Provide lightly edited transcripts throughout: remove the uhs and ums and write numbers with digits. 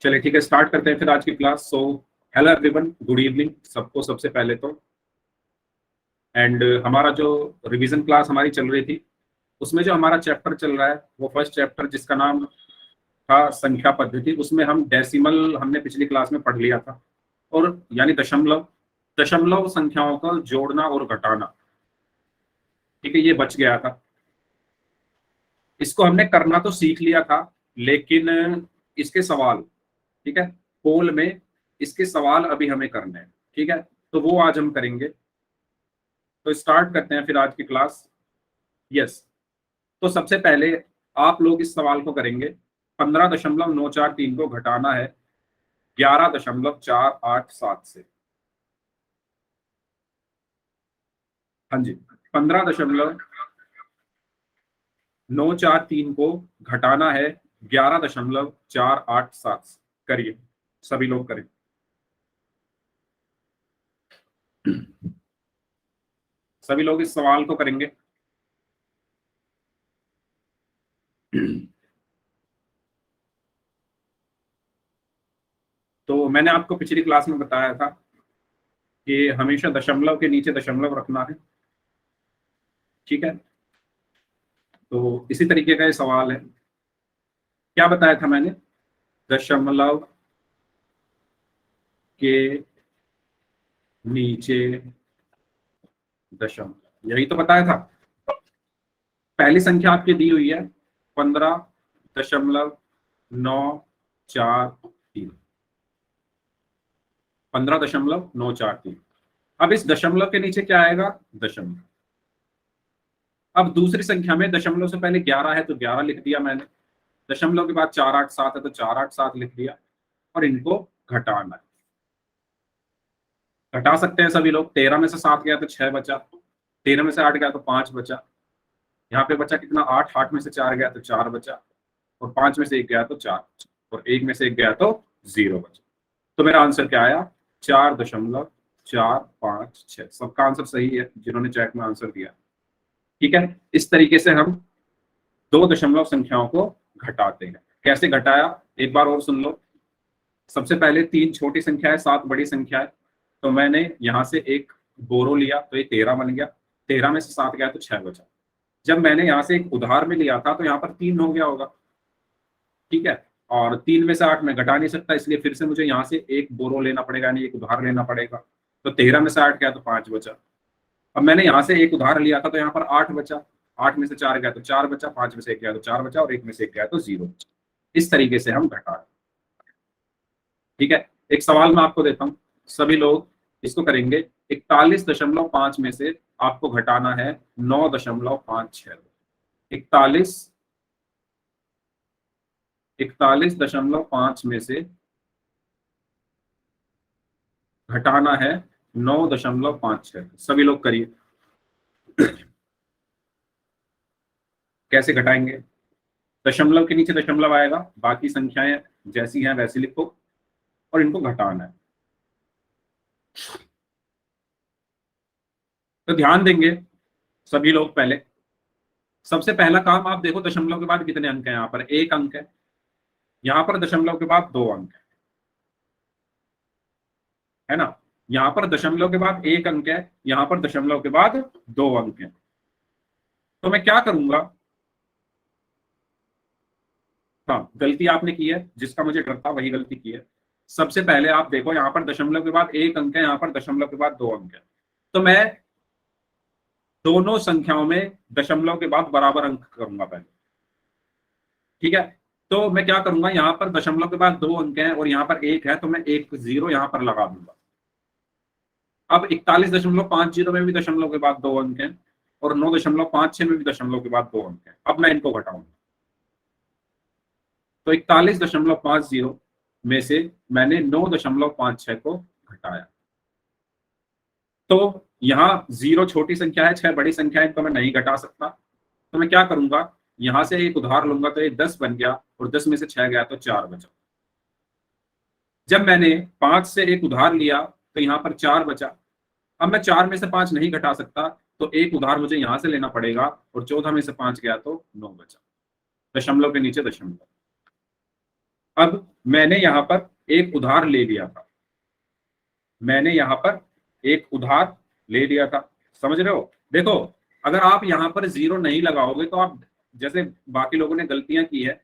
चलिए ठीक है, स्टार्ट करते हैं फिर आज की class. So hello everyone, good evening सबको सबसे पहले तो। एंड हमारा जो रिवीजन क्लास हमारी चल रही थी उसमें जो हमारा चैप्टर चल रहा है वो फर्स्ट चैप्टर जिसका नाम था संख्या पद्धति, उसमें हम डेसिमल हमने पिछली क्लास में पढ़ लिया था। और यानी दशमलव दशमलव संख्याओं का जोड़ना और घटाना, ठीक है, ये बच गया था। इसको हमने करना तो सीख लिया था, लेकिन इसके सवाल, ठीक है, पोल में इसके सवाल अभी हमें करने हैं, ठीक है, तो वो आज हम करेंगे। तो स्टार्ट करते हैं फिर आज की क्लास। यस, तो सबसे पहले आप लोग इस सवाल को करेंगे। 15.943 को घटाना है 11.487 से। हाँ जी, 15.943 को घटाना है 11.487 से। करिए, सभी लोग करें। सभी लोग इस सवाल को करेंगे। तो मैंने आपको पिछली क्लास में बताया था कि हमेशा दशमलव के नीचे दशमलव रखना है, ठीक है। तो इसी तरीके का ये सवाल है। क्या बताया था मैंने? दशमलव के नीचे दशमलव, यही तो बताया था। पहली संख्या आपकी दी हुई है 15.943, 15.943। अब इस दशमलव के नीचे क्या आएगा? दशमलव। अब दूसरी संख्या में दशमलव से पहले 11 है तो 11 लिख दिया मैंने, दशमलव के बाद 487 है तो 487 लिख दिया, और इनको घटाना है। घटा सकते हैं सभी लोग। 13 में से 7 गया तो 6 बचा, 13 में से 8 गया तो 5 बचा, यहाँ पे बचा कितना? 8, 8 में से 4 गया तो 4 बचा, और 5 में से 1 गया तो 4 बचा, और 1 में से 1 गया तो 0 बचा। तो मेरा आंसर क्या आया? 4.456। सबका आंसर सही है जिन्होंने चैट में आंसर दिया, ठीक है। इस तरीके से हम दो दशमलव संख्याओं को घटाते हैं। कैसे घटाया एक बार और सुन लो। सबसे पहले 3 छोटी संख्या है, 7 बड़ी संख्या है, तो मैंने यहां से एक बोरो लिया तो ये 13 बन गया, 13 में से 7 गया तो 6 बचा। जब मैंने यहाँ से एक उधार में लिया था तो यहाँ पर 3 हो गया होगा, ठीक है, और 3 में से 8 में घटा नहीं सकता, इसलिए फिर से मुझे यहाँ से एक बोरो लेना पड़ेगा, यानी एक उधार लेना पड़ेगा। तो 13 में से 8 गया तो 5 बचा। अब मैंने यहाँ से एक उधार लिया था तो यहाँ पर 8 बचा, 8 में से 4 गया तो 4 बचा, 5 में से 1 गया तो 4 बचा, और 1 में से 1 गया तो 0 बचा। इस तरीके से हम घटा रहे, ठीक है। एक सवाल मैं आपको देता हूँ, सभी लोग इसको करेंगे। 41.5 में से आपको घटाना है 9.56। 41.5 में से घटाना है 9.56। सभी लोग करिए। कैसे घटाएंगे? दशमलव के नीचे दशमलव आएगा, बाकी संख्याएं जैसी हैं वैसी लिखो, और इनको घटाना है। तो ध्यान देंगे सभी लोग। पहले सबसे पहला काम आप देखो, दशमलव के बाद कितने अंक हैं? यहाँ पर 1 अंक है, यहाँ पर दशमलव के बाद 2 अंक है ना। यहाँ पर दशमलव के बाद 1 अंक है, यहाँ पर दशमलव के बाद 2 अंक है। तो मैं क्या करूंगा? हाँ, गलती आपने की है, जिसका मुझे डर था वही गलती की है। सबसे पहले आप देखो, यहाँ पर दशमलव के बाद 1 अंक है, यहाँ पर दशमलव के बाद 2 अंक है, तो मैं दोनों संख्याओं में दशमलव के बाद बराबर अंक करूंगा पहले, ठीक है। तो मैं क्या करूंगा, यहाँ पर दशमलव के बाद 2 अंक हैं और यहाँ पर 1 है, तो मैं 1 0 यहाँ पर लगा दूंगा। अब 41.50 में भी दशमलव के बाद 2 अंक हैं, और 9.56 में भी दशमलव के बाद 2 अंक हैं। अब मैं इनको घटाऊंगा, तो 41.50 में से मैंने 9.56 को घटाया। तो यहाँ 0 छोटी संख्या है, 6 बड़ी संख्या है, तो मैं नहीं घटा सकता। तो मैं क्या करूंगा, यहां से एक उधार लूंगा तो ये 10 बन गया, और 10 में से 6 गया तो 4 बचा। जब मैंने 5 से एक उधार लिया तो यहाँ पर 4 बचा। अब मैं 4 में से 5 नहीं घटा सकता, तो एक उधार मुझे यहां से लेना पड़ेगा, और 14 में से 5 गया तो 9 बचा। दशमलव के नीचे दशमलव। अब मैंने यहां पर एक उधार ले लिया था, मैंने यहां पर एक उधार ले लिया था, समझ रहे हो? देखो, अगर आप यहां पर जीरो नहीं लगाओगे तो आप, जैसे बाकी लोगों ने गलतियां की है,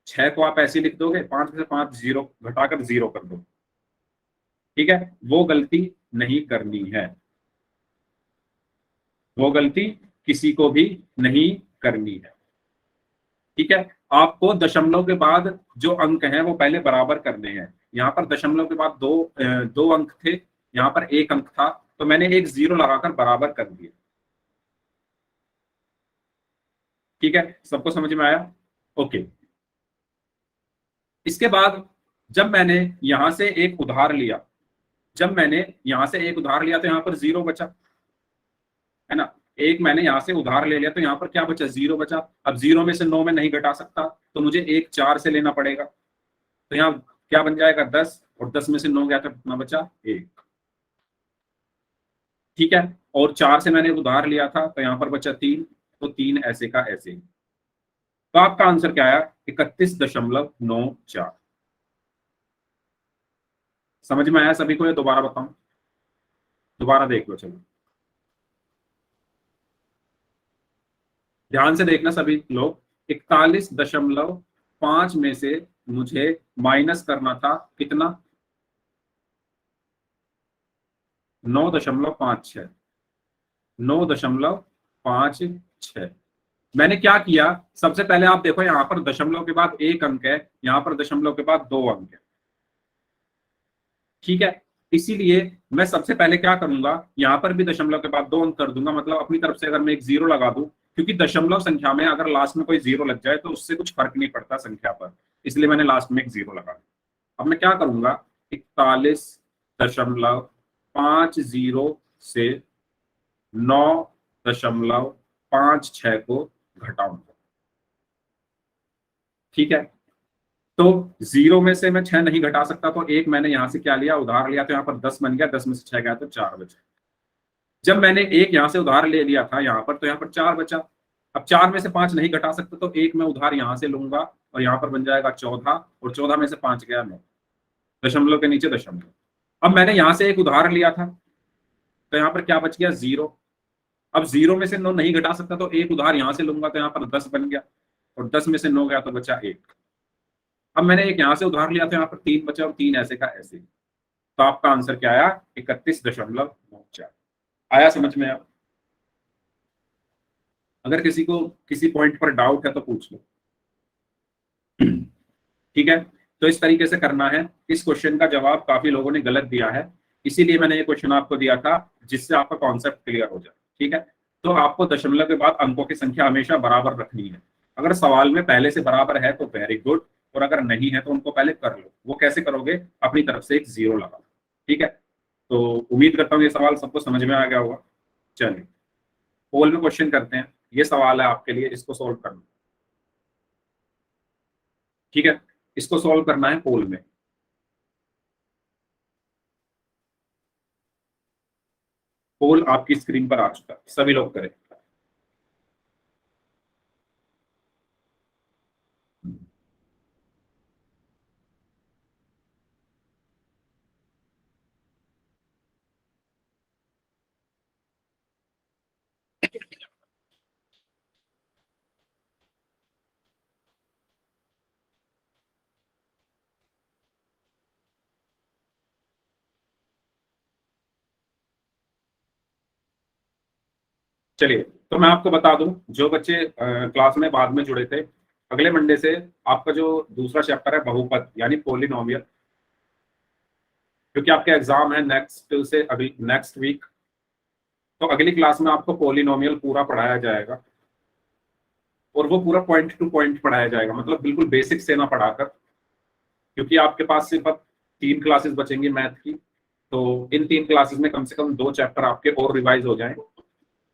6 को आप ऐसे लिख दोगे, 5 में से 5 जीरो घटाकर जीरो कर दो, ठीक है? वो गलती नहीं करनी है, वो गलती किसी को भी नहीं करनी है, ठीक है? आपको दशमलव के बाद जो अंक हैं वो पहले बराबर करने हैं। यहाँ पर दशमलव के बाद दो अंक थे, यहाँ पर एक अंक था, तो मैंने एक जीरो लगाकर बराबर कर दिया, ठीक है? सबको समझ में आया? ओके। इसके बाद जब मैंने यहां से एक उधार लिया, जब मैंने यहां से एक उधार लिया तो यहाँ पर जीरो बचा, है ना? एक मैंने यहां से उधार ले लिया तो यहाँ पर क्या बचा? जीरो बचा। अब जीरो में से 9 में नहीं घटा सकता, तो मुझे एक 4 से लेना पड़ेगा, तो यहाँ क्या बन जाएगा? 10, और 10 में से 9 गया तो कितना बचा? 1, ठीक है? और 4 से मैंने उधार लिया था तो यहाँ पर बचा 3, तो 3 ऐसे का ऐसे ही। तो आपका आंसर क्या आया? 31.94। समझ में आया सभी को? ये दोबारा बताऊं? दोबारा देख लो, चलो ध्यान से देखना सभी लोग। 41.5 में से मुझे माइनस करना था कितना? 9.56, 9.56। मैंने क्या किया? सबसे पहले आप देखो, यहां पर दशमलव के बाद एक अंक है, यहां पर दशमलव के बाद 2 अंक है, ठीक है? इसीलिए मैं सबसे पहले क्या करूंगा, यहां पर भी दशमलव के बाद 2 अंक कर दूंगा, मतलब अपनी तरफ से अगर मैं एक जीरो लगा दूं, क्योंकि दशमलव संख्या में अगर लास्ट में कोई जीरो लग जाए तो उससे कुछ फर्क नहीं पड़ता संख्या पर, इसलिए मैंने लास्ट में एक जीरो लगा दिया। अब मैं क्या करूंगा, 41.50 से 9.56 को घटाऊंगा, ठीक है? तो जीरो में से मैं 6 नहीं घटा सकता, तो एक मैंने यहां से क्या लिया? उधार लिया, तो यहाँ पर 10 बन गया, 10 में से 6 गया तो 4 बचा। जब मैंने एक यहां से उधार ले लिया था यहाँ पर, तो यहाँ पर 4 बचा। अब 4 में से 5 नहीं घटा सकता, तो एक मैं उधार यहां से लूंगा और यहाँ पर बन जाएगा 14, और 14 में से 5 गया 9, दशमलव के नीचे दशमलव। अब मैंने यहां से एक उधार लिया था, तो यहाँ पर क्या बच गया? जीरो। अब जीरो में से 9 नहीं घटा सकता, तो एक उधार यहां से लूंगा, तो यहाँ पर 10 बन गया, और 10 में से 9 गया तो बचा 1। अब मैंने एक यहां से उधार लिया, तो यहाँ पर 3 बचा, और 3 ऐसे का ऐसे। तो आपका आंसर क्या आया? 31.94 आया समझ में? आप, अगर किसी को किसी पॉइंट पर डाउट है तो पूछ लो, ठीक है? तो इस तरीके से करना है। इस क्वेश्चन का जवाब काफी लोगों ने गलत दिया है, इसीलिए मैंने ये क्वेश्चन आपको दिया था, जिससे आपका कॉन्सेप्ट क्लियर हो जाए, ठीक है? तो आपको दशमलव के बाद अंकों की संख्या हमेशा बराबर रखनी है। अगर सवाल में पहले से बराबर है तो वेरी गुड, और अगर नहीं है तो उनको पहले कर लो। वो कैसे करोगे? अपनी तरफ से एक जीरो लगा, ठीक है? तो उम्मीद करता हूँ ये सवाल सबको समझ में आ गया होगा। चलिए पोल में क्वेश्चन करते हैं। ये सवाल है आपके लिए, इसको सोल्व करना, ठीक है? इसको सोल्व करना है पोल में। पोल आपकी स्क्रीन पर आ चुका है, सभी लोग करें। चलिए, तो मैं आपको बता दूं, जो बच्चे क्लास में बाद में जुड़े थे, अगले मंडे से आपका जो दूसरा चैप्टर है बहुपद यानी पोलिनोमियल, क्योंकि आपके एग्जाम है नेक्स्ट से अगली नेक्स्ट वीक, तो अगली क्लास में आपको पोलिनोमियल पूरा पढ़ाया जाएगा, और वो पूरा पॉइंट टू पॉइंट पढ़ाया जाएगा, मतलब बिल्कुल बेसिक से ना पढ़ाकर, क्योंकि आपके पास सिर्फ अब 3 क्लासेस बचेंगी मैथ की, तो इन 3 क्लासेस में कम से कम 2 चैप्टर आपके और रिवाइज हो जाएं।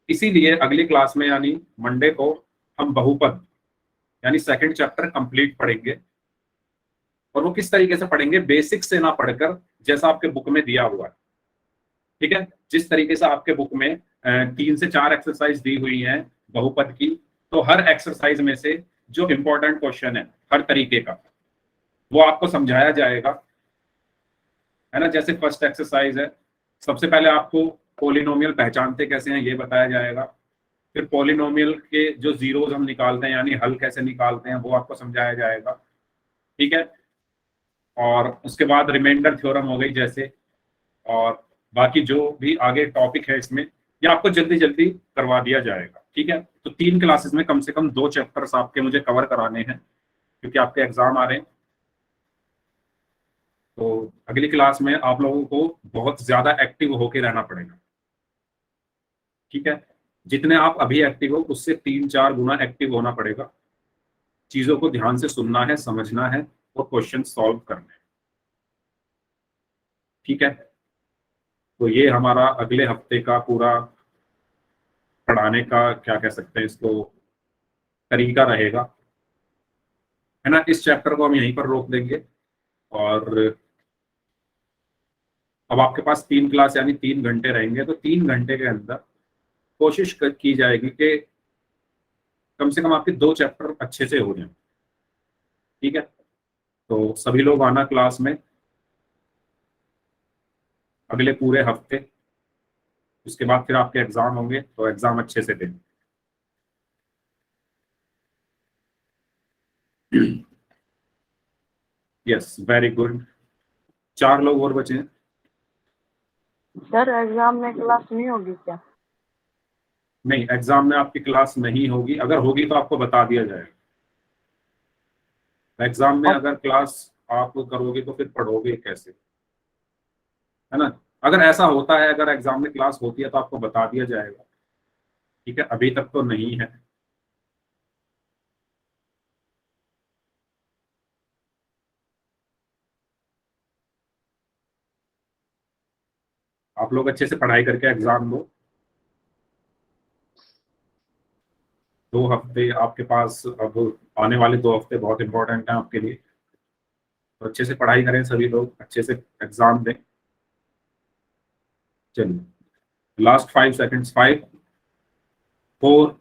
इसीलिए अगली क्लास में यानी मंडे को हम बहुपद यानी सेकंड चैप्टर कंप्लीट पढ़ेंगे, और वो किस तरीके से पढ़ेंगे? बेसिक से ना पढ़कर, जैसा आपके बुक में दिया हुआ है, ठीक है? जिस तरीके से आपके बुक में 3 से 4 एक्सरसाइज दी हुई हैं बहुपद की, तो हर एक्सरसाइज में से जो इंपॉर्टेंट क्वेश्चन है हर तरीके का, वो आपको समझाया जाएगा, है ना। जैसे फर्स्ट एक्सरसाइज है, सबसे पहले आपको पोलिनोमियल पहचानते कैसे हैं ये बताया जाएगा। फिर पॉलिनोमियल के जो जीरोज हम निकालते हैं यानी हल कैसे निकालते हैं वो आपको समझाया जाएगा, ठीक है। और उसके बाद रिमाइंडर थ्योरम हो गई जैसे, और बाकी जो भी आगे टॉपिक है इसमें ये आपको जल्दी जल्दी करवा दिया जाएगा, ठीक है। तो 3 क्लासेस में कम से कम 2 चैप्टर्स आपके मुझे कवर कराने हैं क्योंकि आपके एग्जाम आ रहे हैं। तो अगली क्लास में आप लोगों को बहुत ज्यादा एक्टिव होके रहना पड़ेगा, ठीक है। जितने आप अभी एक्टिव हो उससे 3-4 गुना एक्टिव होना पड़ेगा। चीजों को ध्यान से सुनना है, समझना है और क्वेश्चन सॉल्व करने हैं, ठीक है। तो ये हमारा अगले हफ्ते का पूरा पढ़ाने का क्या कह सकते हैं इसको तरीका रहेगा, है ना। इस चैप्टर को हम यहीं पर रोक देंगे और अब आपके पास 3 क्लास यानी 3 घंटे रहेंगे। तो 3 घंटे के अंदर कोशिश की जाएगी कि कम से कम आपके 2 चैप्टर अच्छे से हो जाएं, ठीक है। तो सभी लोग आना क्लास में अगले पूरे हफ्ते। उसके बाद फिर आपके एग्जाम होंगे तो एग्जाम अच्छे से दें। Yes, very good. 4 लोग और बचे हैं। सर एग्जाम में क्लास नहीं होगी क्या? नहीं, एग्जाम में आपकी क्लास नहीं होगी, अगर होगी तो आपको बता दिया जाएगा। एग्जाम में अगर क्लास आप करोगे तो फिर पढ़ोगे कैसे, है ना। अगर ऐसा होता है, अगर एग्जाम में क्लास होती है तो आपको बता दिया जाएगा, ठीक है। अभी तक तो नहीं है। आप लोग अच्छे से पढ़ाई करके एग्जाम दो। 2 हफ्ते आपके पास अब, आने वाले 2 हफ्ते बहुत इंपॉर्टेंट हैं आपके लिए। तो अच्छे से पढ़ाई करें सभी लोग, अच्छे से एग्जाम दें। चलिए, लास्ट 5 सेकेंड्स, 5, 4,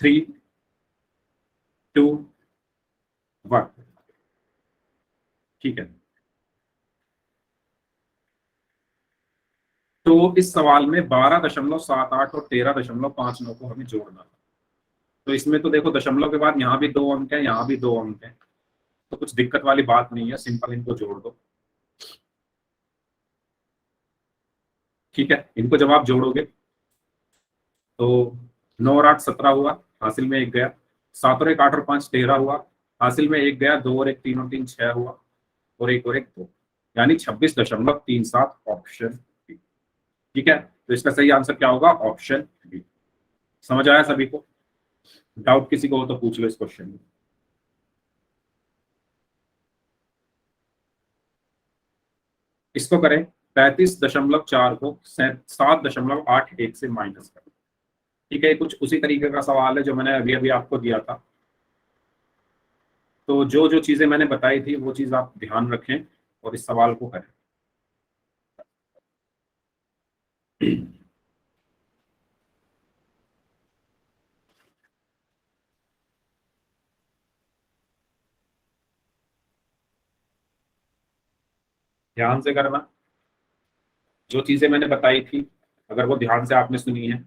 3, 2, 1, ठीक है। तो इस सवाल में 12.78 और 13.59 को हमें जोड़ना था। तो इसमें तो देखो दशमलव के बाद यहाँ भी 2 अंक है, यहाँ भी 2 अंक है, तो कुछ दिक्कत वाली बात नहीं है, सिंपल इनको जोड़ दो, ठीक है। इनको जब आप जोड़ोगे तो 9 और 8 17 हुआ, हासिल में 1 गया। 7 और 1 8 और 5 13 हुआ, हासिल में 1 गया। 2 और 1 3 और 3 6 हुआ, और 1 और 1 2, यानी 26.37 ऑप्शन बी, ठीक है। तो इसका सही आंसर क्या होगा? Option B. समझ आया सभी को? डाउट किसी को हो तो पूछ लो इस क्वेश्चन में। इसको करें, 35.4 को 7.81 से माइनस करें, ठीक है। कुछ उसी तरीके का सवाल है जो मैंने अभी अभी आपको दिया था। तो जो जो चीजें मैंने बताई थी वो चीज आप ध्यान रखें और इस सवाल को करें। ध्यान से करना, जो चीजें मैंने बताई थी अगर वो ध्यान से आपने सुनी है।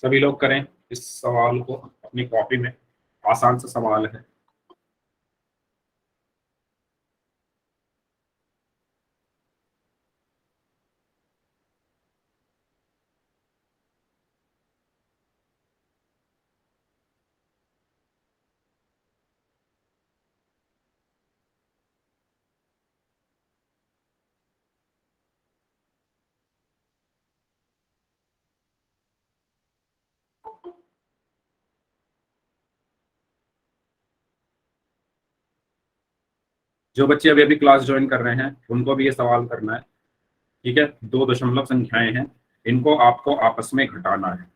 सभी लोग करें इस सवाल को अपनी कॉपी में, आसान सा सवाल है। जो बच्चे अभी अभी क्लास ज्वाइन कर रहे हैं उनको भी ये सवाल करना है, ठीक है। दो दशमलव संख्याएं हैं, इनको आपको आपस में घटाना है।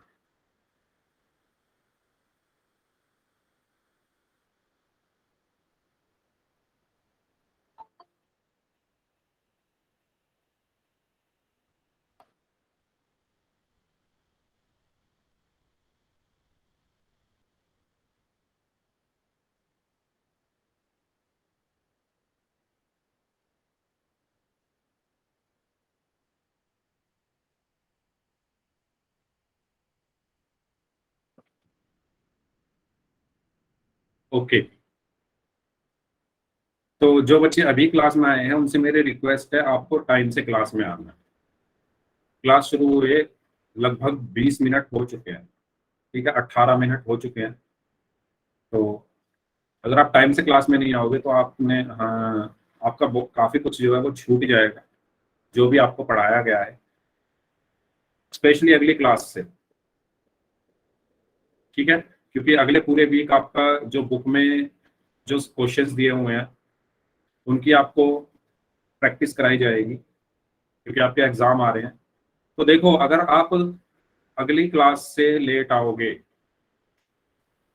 ओके, तो जो बच्चे अभी क्लास में आए हैं उनसे मेरी रिक्वेस्ट है, आपको टाइम से क्लास में आना है। क्लास शुरू हुए लगभग 20 मिनट हो चुके हैं, ठीक है, 18 मिनट हो चुके हैं। तो अगर आप टाइम से क्लास में नहीं आओगे तो आपने, हाँ, आपका काफी कुछ जो है वो छूट जाएगा, जो भी आपको पढ़ाया गया है, स्पेशली अगली क्लास से, ठीक है। क्योंकि अगले पूरे वीक आपका जो बुक में जो क्वेश्चंस दिए हुए हैं उनकी आपको प्रैक्टिस कराई जाएगी, क्योंकि आपके एग्जाम आ रहे हैं। तो देखो, अगर आप अगली क्लास से लेट आओगे,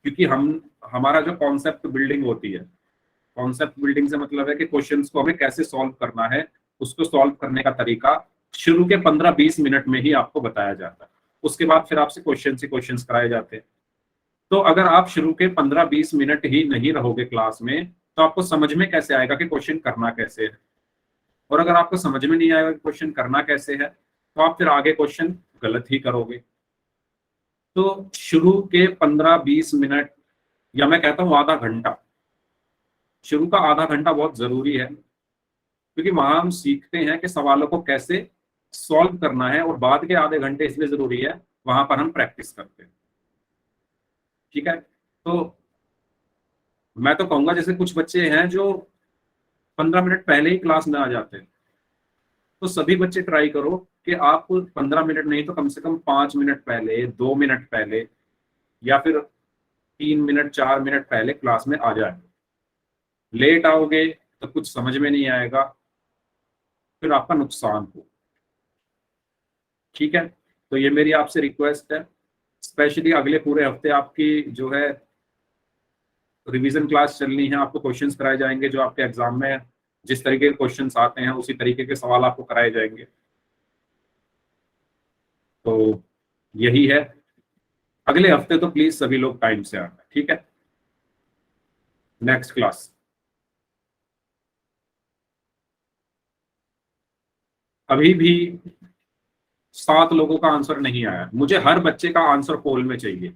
क्योंकि हम, हमारा जो कॉन्सेप्ट बिल्डिंग होती है, कॉन्सेप्ट बिल्डिंग से मतलब है कि क्वेश्चंस को हमें कैसे सॉल्व करना है, उसको सॉल्व करने का तरीका शुरू के 15-20 मिनट में ही आपको बताया जाता है। उसके बाद फिर आपसे क्वेश्चन से क्वेश्चंस कराए जाते हैं। तो अगर आप शुरू के 15-20 मिनट ही नहीं रहोगे क्लास में, तो आपको समझ में कैसे आएगा कि क्वेश्चन करना कैसे है। और अगर आपको समझ में नहीं आएगा कि क्वेश्चन करना कैसे है, तो आप फिर आगे क्वेश्चन गलत ही करोगे। तो शुरू के 15-20 मिनट, या मैं कहता हूँ आधा घंटा, शुरू का आधा घंटा बहुत जरूरी है, क्योंकि वहां हम सीखते हैं कि सवालों को कैसे सॉल्व करना है, और बाद के आधे घंटे इसलिए जरूरी है, वहां पर हम प्रैक्टिस करते हैं, ठीक है। तो मैं तो कहूंगा, जैसे कुछ बच्चे हैं जो 15 मिनट पहले ही क्लास में आ जाते हैं, तो सभी बच्चे ट्राई करो कि आप 15 मिनट नहीं तो कम से कम 5 मिनट पहले, 2 मिनट पहले, या फिर 3 मिनट 4 मिनट पहले क्लास में आ जाए। लेट आओगे तो कुछ समझ में नहीं आएगा, फिर आपका नुकसान हो, ठीक है। तो ये मेरी आपसे रिक्वेस्ट है, स्पेशली अगले पूरे हफ्ते आपकी जो है रिवीजन क्लास चलनी है, आपको क्वेश्चंस कराए जाएंगे जो आपके एग्जाम में जिस तरीके के क्वेश्चंस आते हैं उसी तरीके के सवाल आपको कराए जाएंगे। तो यही है, अगले हफ्ते तो प्लीज सभी लोग टाइम से आना, ठीक है। Next class. अभी भी 7 लोगों का आंसर नहीं आया, मुझे हर बच्चे का आंसर पोल में चाहिए।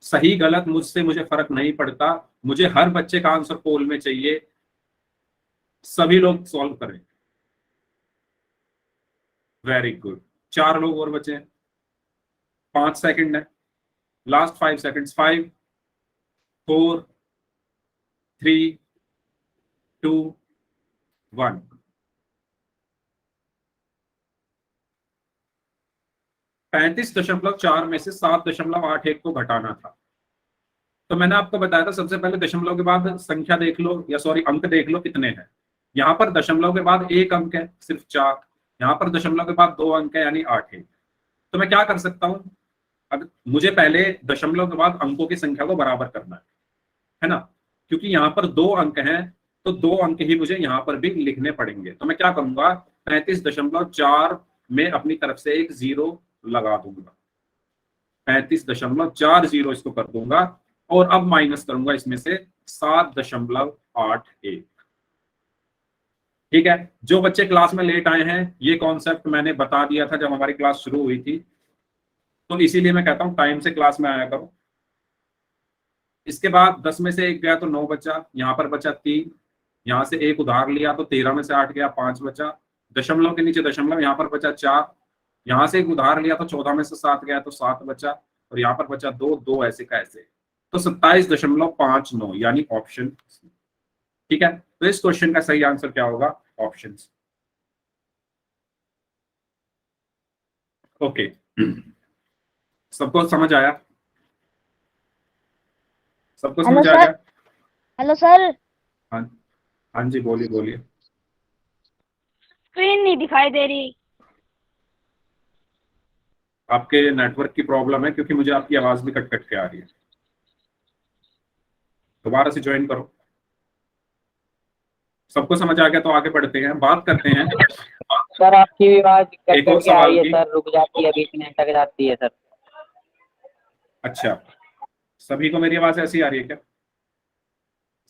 सही गलत मुझे फर्क नहीं पड़ता, मुझे हर बच्चे का आंसर पोल में चाहिए। सभी लोग सॉल्व करें। वेरी गुड, 4 लोग और बचे हैं, 5 सेकंड है, लास्ट 5 सेकंड्स, 5, 4, 3, 2, 1। 35.4 में से 7.81 को घटाना था। तो मैंने आपको बताया था, सबसे पहले दशमलव के बाद संख्या देख लो, या सॉरी अंक देख लो कितने हैं। यहाँ पर दशमलव के बाद एक अंक है, सिर्फ 4। यहाँ पर दशमलव के बाद 2 अंक है, यानी 8 है। तो मैं क्या कर सकता हूँ, अब मुझे पहले दशमलव के बाद अंकों की संख्या को बराबर करना है ना, क्योंकि यहाँ पर 2 अंक हैं, तो 2 अंक ही मुझे यहाँ पर भी लिखने पड़ेंगे। तो मैं क्या करूंगा, 35.4 में अपनी तरफ से एक 0 लगा दूंगा, 35.40 इसको कर दूंगा, और अब माइनस करूंगा इसमें से 7.81। ठीक है। जो बच्चे क्लास में लेट आए हैं, ये कॉन्सेप्ट मैंने बता दिया था जब हमारी क्लास शुरू हुई थी, तो इसीलिए मैं कहता हूं टाइम से क्लास में आया करो। इसके बाद 10 में से 1 गया तो 9 बचा, यहाँ पर बचा 3, यहाँ से 1 उधार लिया तो 13 में से 8 गया, 5 बचा, दशमलव के नीचे दशमलव, यहाँ पर बचा 4, यहाँ से 1 उधार लिया तो 14 में से 7 गया तो 7 बचा, और यहाँ पर बचा 2, 2 ऐसे का ऐसे, तो 27.59, यानी ऑप्शन। ठीक है, तो इस क्वेश्चन का सही आंसर क्या होगा, ऑप्शन। ओके, सबको समझ आया, सबको हेलो समझ आ सर। गया। Hello sir. हाँ, हाँ जी, बोलिए बोलिए। स्क्रीन नहीं दिखाई दे रही। आपके नेटवर्क की प्रॉब्लम है, क्योंकि मुझे आपकी आवाज भी कट कट के आ रही है। दोबारा से ज्वाइन करो। सबको समझ आ गया तो आगे बढ़ते हैं, बात करते हैं सर आपकी भी आवाज कट एक कट और के आ सवाल रही है की। सर, रुक जाती है, बीच में अटक जाती है सर। अच्छा, सभी को मेरी आवाज ऐसी आ रही है क्या?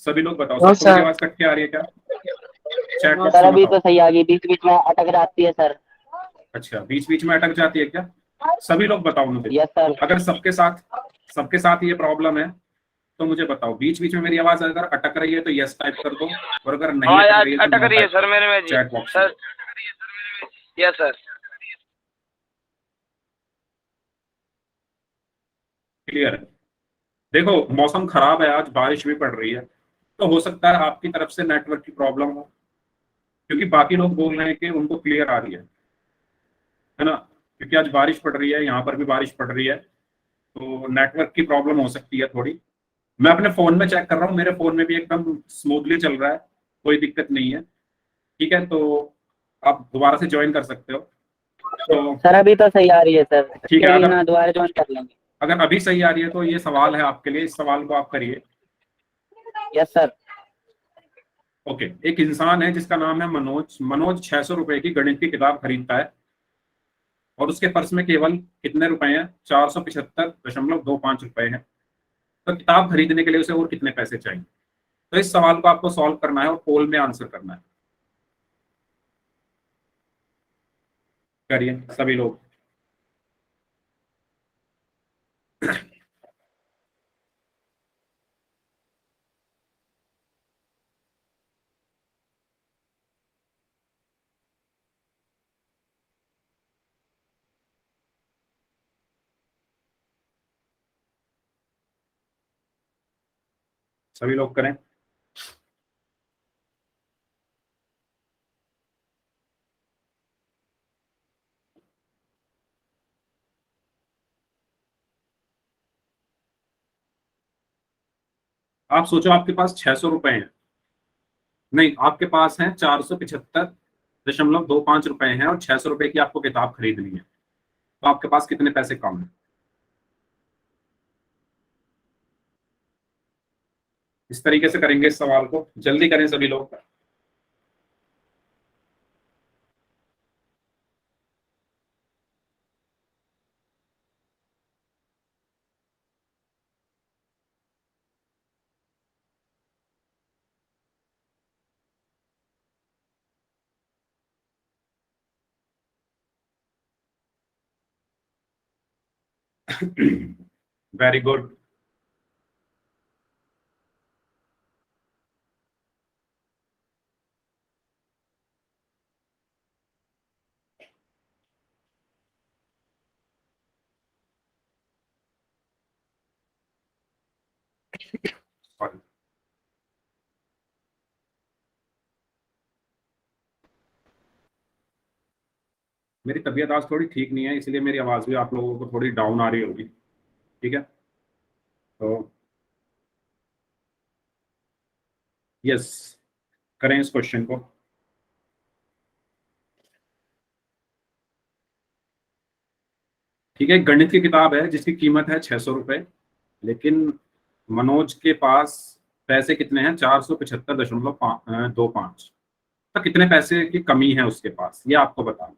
सभी लोग बताओ, नो सबको मेरी सर। आवाज कट के आ रही है क्या? चैट बॉक्स सर में अभी तो बताओ। सही आ गई, बीच बीच में अटक जाती है सर। अच्छा, बीच बीच में अटक जाती है क्या? सभी लोग बताओ मुझे। Yes sir. अगर सबके साथ ये प्रॉब्लम है तो मुझे बताओ। बीच बीच में मेरी आवाज अगर अटक रही है तो यस टाइप कर दो, और अगर नहीं हाँ अटक यार, रही है तो अटक नो रही है टाइप सर कर मेरे दो में जी। चैट बॉक्स में। Sir, yes sir. क्लियर है? देखो, मौसम खराब है, आज बारिश भी पड़ रही है, तो हो सकता है आपकी तरफ से नेटवर्क की प्रॉब्लम हो, क्योंकि बाकी लोग बोल रहे हैं कि उनको क्लियर आ रही है ना? क्योंकि आज बारिश पड़ रही है, यहाँ पर भी बारिश पड़ रही है, तो नेटवर्क की प्रॉब्लम हो सकती है थोड़ी। मैं अपने फोन में चेक कर रहा हूँ, मेरे फोन में भी एकदम स्मूथली चल रहा है, कोई दिक्कत नहीं है। ठीक है, तो आप दोबारा से ज्वाइन कर सकते हो। तो सर अभी तो सही आ रही है सर, ठीक है, अभी अगर ना दोबारा ज्वाइन कर लेंगे। अगर अभी सही आ रही है तो ये सवाल है आपके लिए, इस सवाल को आप करिए। Yes sir. ओके, एक इंसान है जिसका नाम है मनोज। मनोज 600 रुपए की गणित की किताब खरीदता है, और उसके पर्स में केवल कितने रुपए हैं? 475.25 रुपए हैं। तो किताब खरीदने के लिए उसे और कितने पैसे चाहिए? तो इस सवाल को आपको सॉल्व करना है और पोल में आंसर करना है। करिए सभी लोग। सभी लोग करें। आप सोचो, आपके पास 600 रुपए हैं, नहीं, आपके पास हैं 475.25 रुपए हैं, और 600 रुपए की आपको किताब खरीदनी है, तो आपके पास कितने पैसे कम है? इस तरीके से करेंगे इस सवाल को, जल्दी करें सभी लोग। Very good. मेरी तबीयत आज थोड़ी ठीक नहीं है, इसलिए मेरी आवाज भी आप लोगों को थोड़ी डाउन आ रही होगी। ठीक है, तो यस, करें इस क्वेश्चन को। ठीक है, गणित की किताब है जिसकी कीमत है 600 रुपए, लेकिन मनोज के पास पैसे कितने हैं? 475.25। तो कितने पैसे की कमी है उसके पास, ये आपको बताना।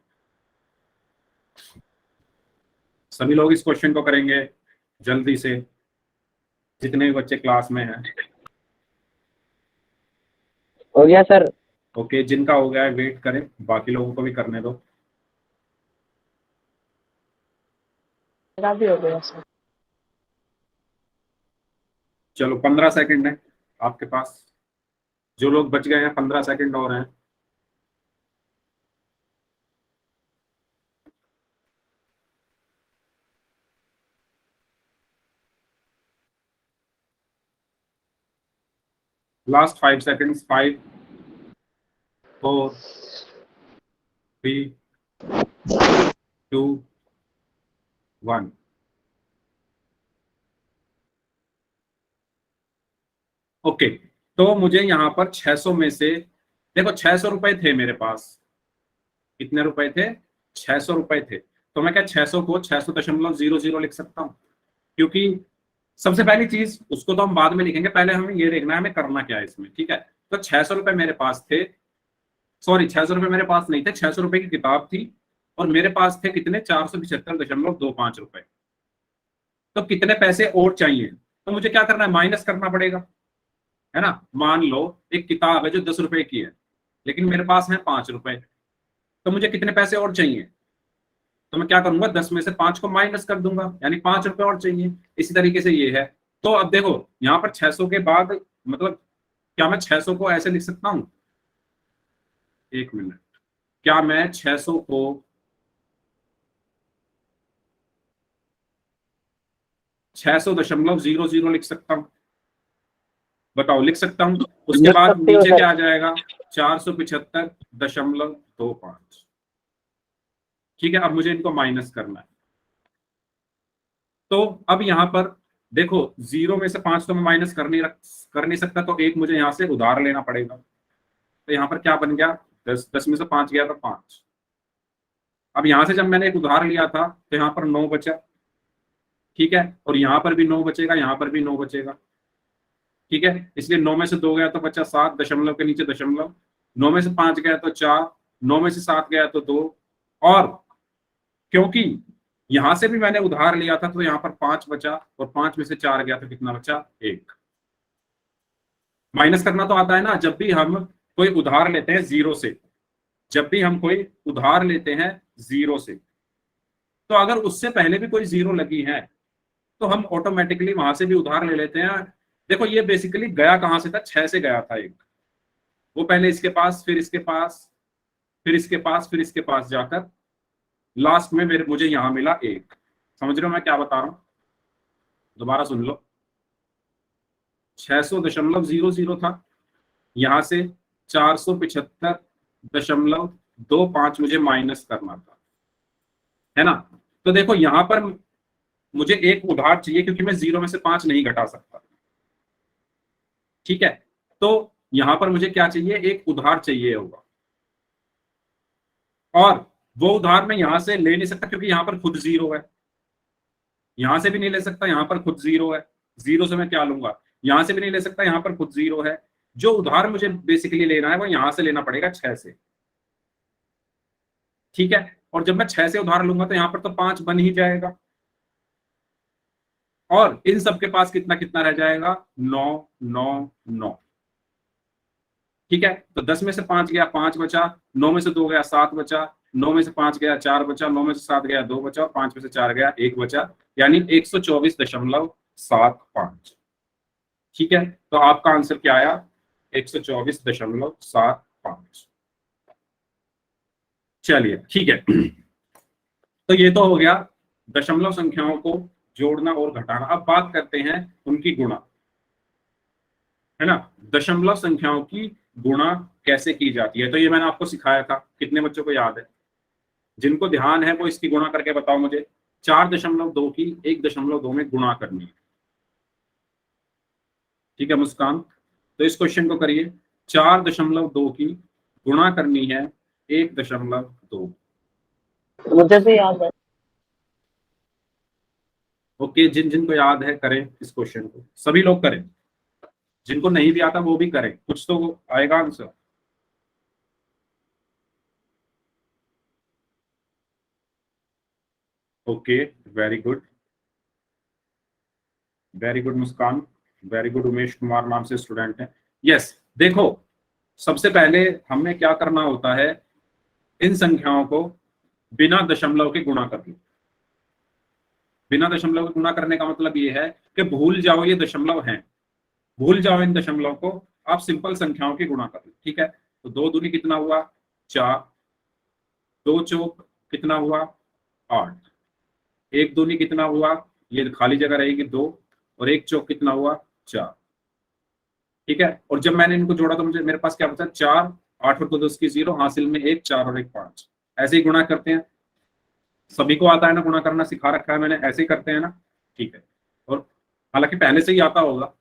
सभी लोग इस क्वेश्चन को करेंगे जल्दी से, जितने भी बच्चे क्लास में हैं। हो गया सर। ओके, जिनका हो गया है वेट करें, बाकी लोगों को भी करने दो। मेरा भी हो गया सर। चलो, 15 सेकंड है आपके पास। जो लोग बच गए हैं, 15 सेकंड और हैं। Last 5 seconds. 5, 4, 3, 2, 1। ओके, तो मुझे यहाँ पर 600 में से, देखो 600 रुपए थे मेरे पास, कितने रुपए थे, 600 रुपए थे। तो मैं क्या 600 को 600.00 लिख सकता हूँ, क्योंकि सबसे पहली चीज उसको तो हम बाद में लिखेंगे, पहले हमें ये देखना है हमें करना क्या है इसमें, ठीक है। तो 600 रुपए मेरे पास थे, सॉरी 600 रुपए मेरे पास नहीं थे, 600 रुपए की किताब थी और मेरे पास थे कितने, 475.25 रुपए। तो कितने पैसे और चाहिए, तो मुझे क्या करना है, माइनस करना पड़ेगा, है ना। मान लो एक किताब है जो 10 रुपए की है, लेकिन मेरे पास है 5 रुपए, तो मुझे कितने पैसे और चाहिए, तो मैं क्या करूंगा, 10 में से 5 को माइनस कर दूंगा, यानी 5 रुपए और चाहिए। इसी तरीके से ये है। तो अब देखो यहाँ पर 600 के बाद, मतलब क्या मैं 600 को ऐसे लिख सकता हूं, एक मिनट, क्या मैं 600 को 600.00 लिख सकता हूं, बताओ लिख सकता हूं। उसके लिख बाद सकते हो नीचे सर। क्या आ जाएगा, 475.25। ठीक है, अब मुझे इनको माइनस करना है। तो अब यहाँ पर देखो 0 में से 5 तो मैं माइनस कर नहीं सकता, तो एक मुझे यहाँ से उधार लेना पड़ेगा। तो यहाँ पर क्या बन गया, 10 में से 5 गया तो 5। अब यहाँ से जब मैंने एक उधार लिया था तो यहाँ पर 9 बचा, ठीक है, और यहाँ पर भी 9 बचेगा, यहाँ पर भी 9 बचेगा, ठीक है। इसलिए 9 में से 2 गया तो बचा 7, दशमलव के नीचे दशमलव, 9 में से 5 गया तो 4, 9 में से 7 गया तो 2, और क्योंकि यहां से भी मैंने उधार लिया था तो यहाँ पर 5 बचा, और 5 में से 4 गया तो कितना बचा, 1। माइनस करना तो आता है ना, जब भी हम कोई उधार लेते हैं 0 से, जब भी हम कोई उधार लेते हैं 0 से, तो अगर उससे पहले भी कोई 0 लगी है तो हम ऑटोमेटिकली वहां से भी उधार ले लेते हैं। देखो ये बेसिकली गया कहां से था, 6 से गया था एक, वो पहले इसके पास, फिर इसके पास, फिर इसके पास, फिर इसके पास जाकर लास्ट में मुझे यहां मिला 1। समझ रहे हो मैं क्या बता रहा हूं, दोबारा सुन लो। 600.00 था, यहां से 475.25 मुझे माइनस करना था, है ना। तो देखो यहां पर मुझे एक उधार चाहिए, क्योंकि मैं 0 में से 5 नहीं घटा सकता, ठीक है। तो यहां पर मुझे क्या चाहिए, एक उधार चाहिए होगा, और वो उधार मैं यहां से ले नहीं सकता क्योंकि यहां पर खुद 0 है, यहां से भी नहीं ले सकता, यहां पर खुद 0 है, 0 से मैं क्या लूंगा, यहां से भी नहीं ले सकता, यहां पर खुद 0 है। जो उधार मुझे बेसिकली लेना है वो यहां से लेना पड़ेगा 6 से, ठीक है। और जब मैं 6 से उधार लूंगा तो यहां पर तो 5 बन ही जाएगा, और इन सबके पास कितना कितना रह जाएगा, 9 9 9, ठीक है। तो 10 में से 5 गया 5 बचा, 9 में से 2 गया 7 बचा, 9 में से 5 गया 4 बचा, 9 में से 7 गया 2 बचा, और 5 में से 4 गया 1 बचा, यानी 124.75। ठीक है, तो आपका आंसर क्या आया, 124.75। चलिए ठीक है, तो ये तो हो गया दशमलव संख्याओं को जोड़ना और घटाना। अब बात करते हैं उनकी गुणा, है ना। दशमलव संख्याओं की गुणा कैसे की जाती है, तो ये मैंने आपको सिखाया था, कितने बच्चों को याद है, जिनको ध्यान है वो इसकी गुणा करके बताओ मुझे। 4.2 की 1.2 में गुणा करनी है, ठीक है मुस्कान, तो इस क्वेश्चन को करिए। 4.2 की गुणा करनी है 1.2। मुझे तो याद है। ओके, जिन जिन को याद है करें इस क्वेश्चन को, सभी लोग करें, जिनको नहीं भी आता वो भी करें, कुछ तो आएगा answer. Okay, very good, very good Muskan, very good. Umesh Kumar नाम से स्टूडेंट है। यस, देखो सबसे पहले हमें क्या करना होता है, इन संख्याओं को बिना दशमलव के गुणा कर लो। बिना दशमलव के गुणा करने का मतलब ये है कि भूल जाओ ये दशमलव हैं, भूल जाओ इन दशमलव को, आप सिंपल संख्याओं की गुणा कर लो, ठीक है। तो 2 दूनी कितना हुआ 4, 2 चौक कितना हुआ 8, 1 दूनी कितना हुआ, ये खाली जगह रहेगी 2, और 1 चौक कितना हुआ 4, ठीक है। और जब मैंने इनको जोड़ा तो मुझे मेरे पास क्या बचा 4, 8 और 2 10 की 0, हासिल में 1, 4 और 1 5। ऐसे ही गुणा करते हैं, सभी को आता है ना गुणा करना, सिखा रखा है मैंने, ऐसे ही करते हैं ना, ठीक है। और हालांकि पहले से ही आता होगा।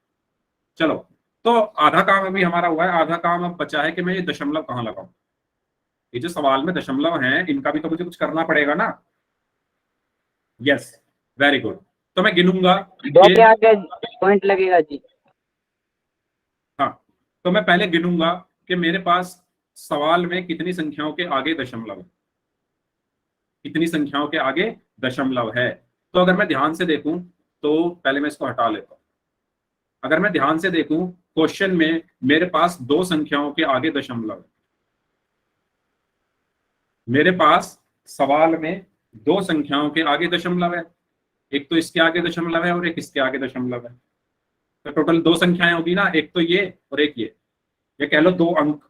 चलो तो आधा काम अभी हमारा हुआ है, आधा काम अब बचा है कि मैं ये दशमलव कहाँ लगाऊं। ये जो सवाल में दशमलव हैं इनका भी तो मुझे कुछ करना पड़ेगा ना। Yes, very good. तो मैं गिनूंगा दो कि के आगे पॉइंट लगेगा जी। हाँ, तो मैं पहले गिनूंगा कि मेरे पास सवाल में कितनी संख्याओं के आगे दशमलव है, कितनी संख्याओं के आगे दशमलव है। तो अगर मैं ध्यान से देखूं तो पहले मैं इसको हटा लेता हूं। अगर मैं ध्यान से देखूं क्वेश्चन में मेरे पास दो संख्याओं के आगे दशमलव है। मेरे पास सवाल में दो संख्याओं के आगे दशमलव है, एक तो इसके आगे दशमलव है और एक इसके आगे दशमलव है। तो टोटल दो संख्याएं होगी ना, एक तो ये और एक ये कह लो दो अंक।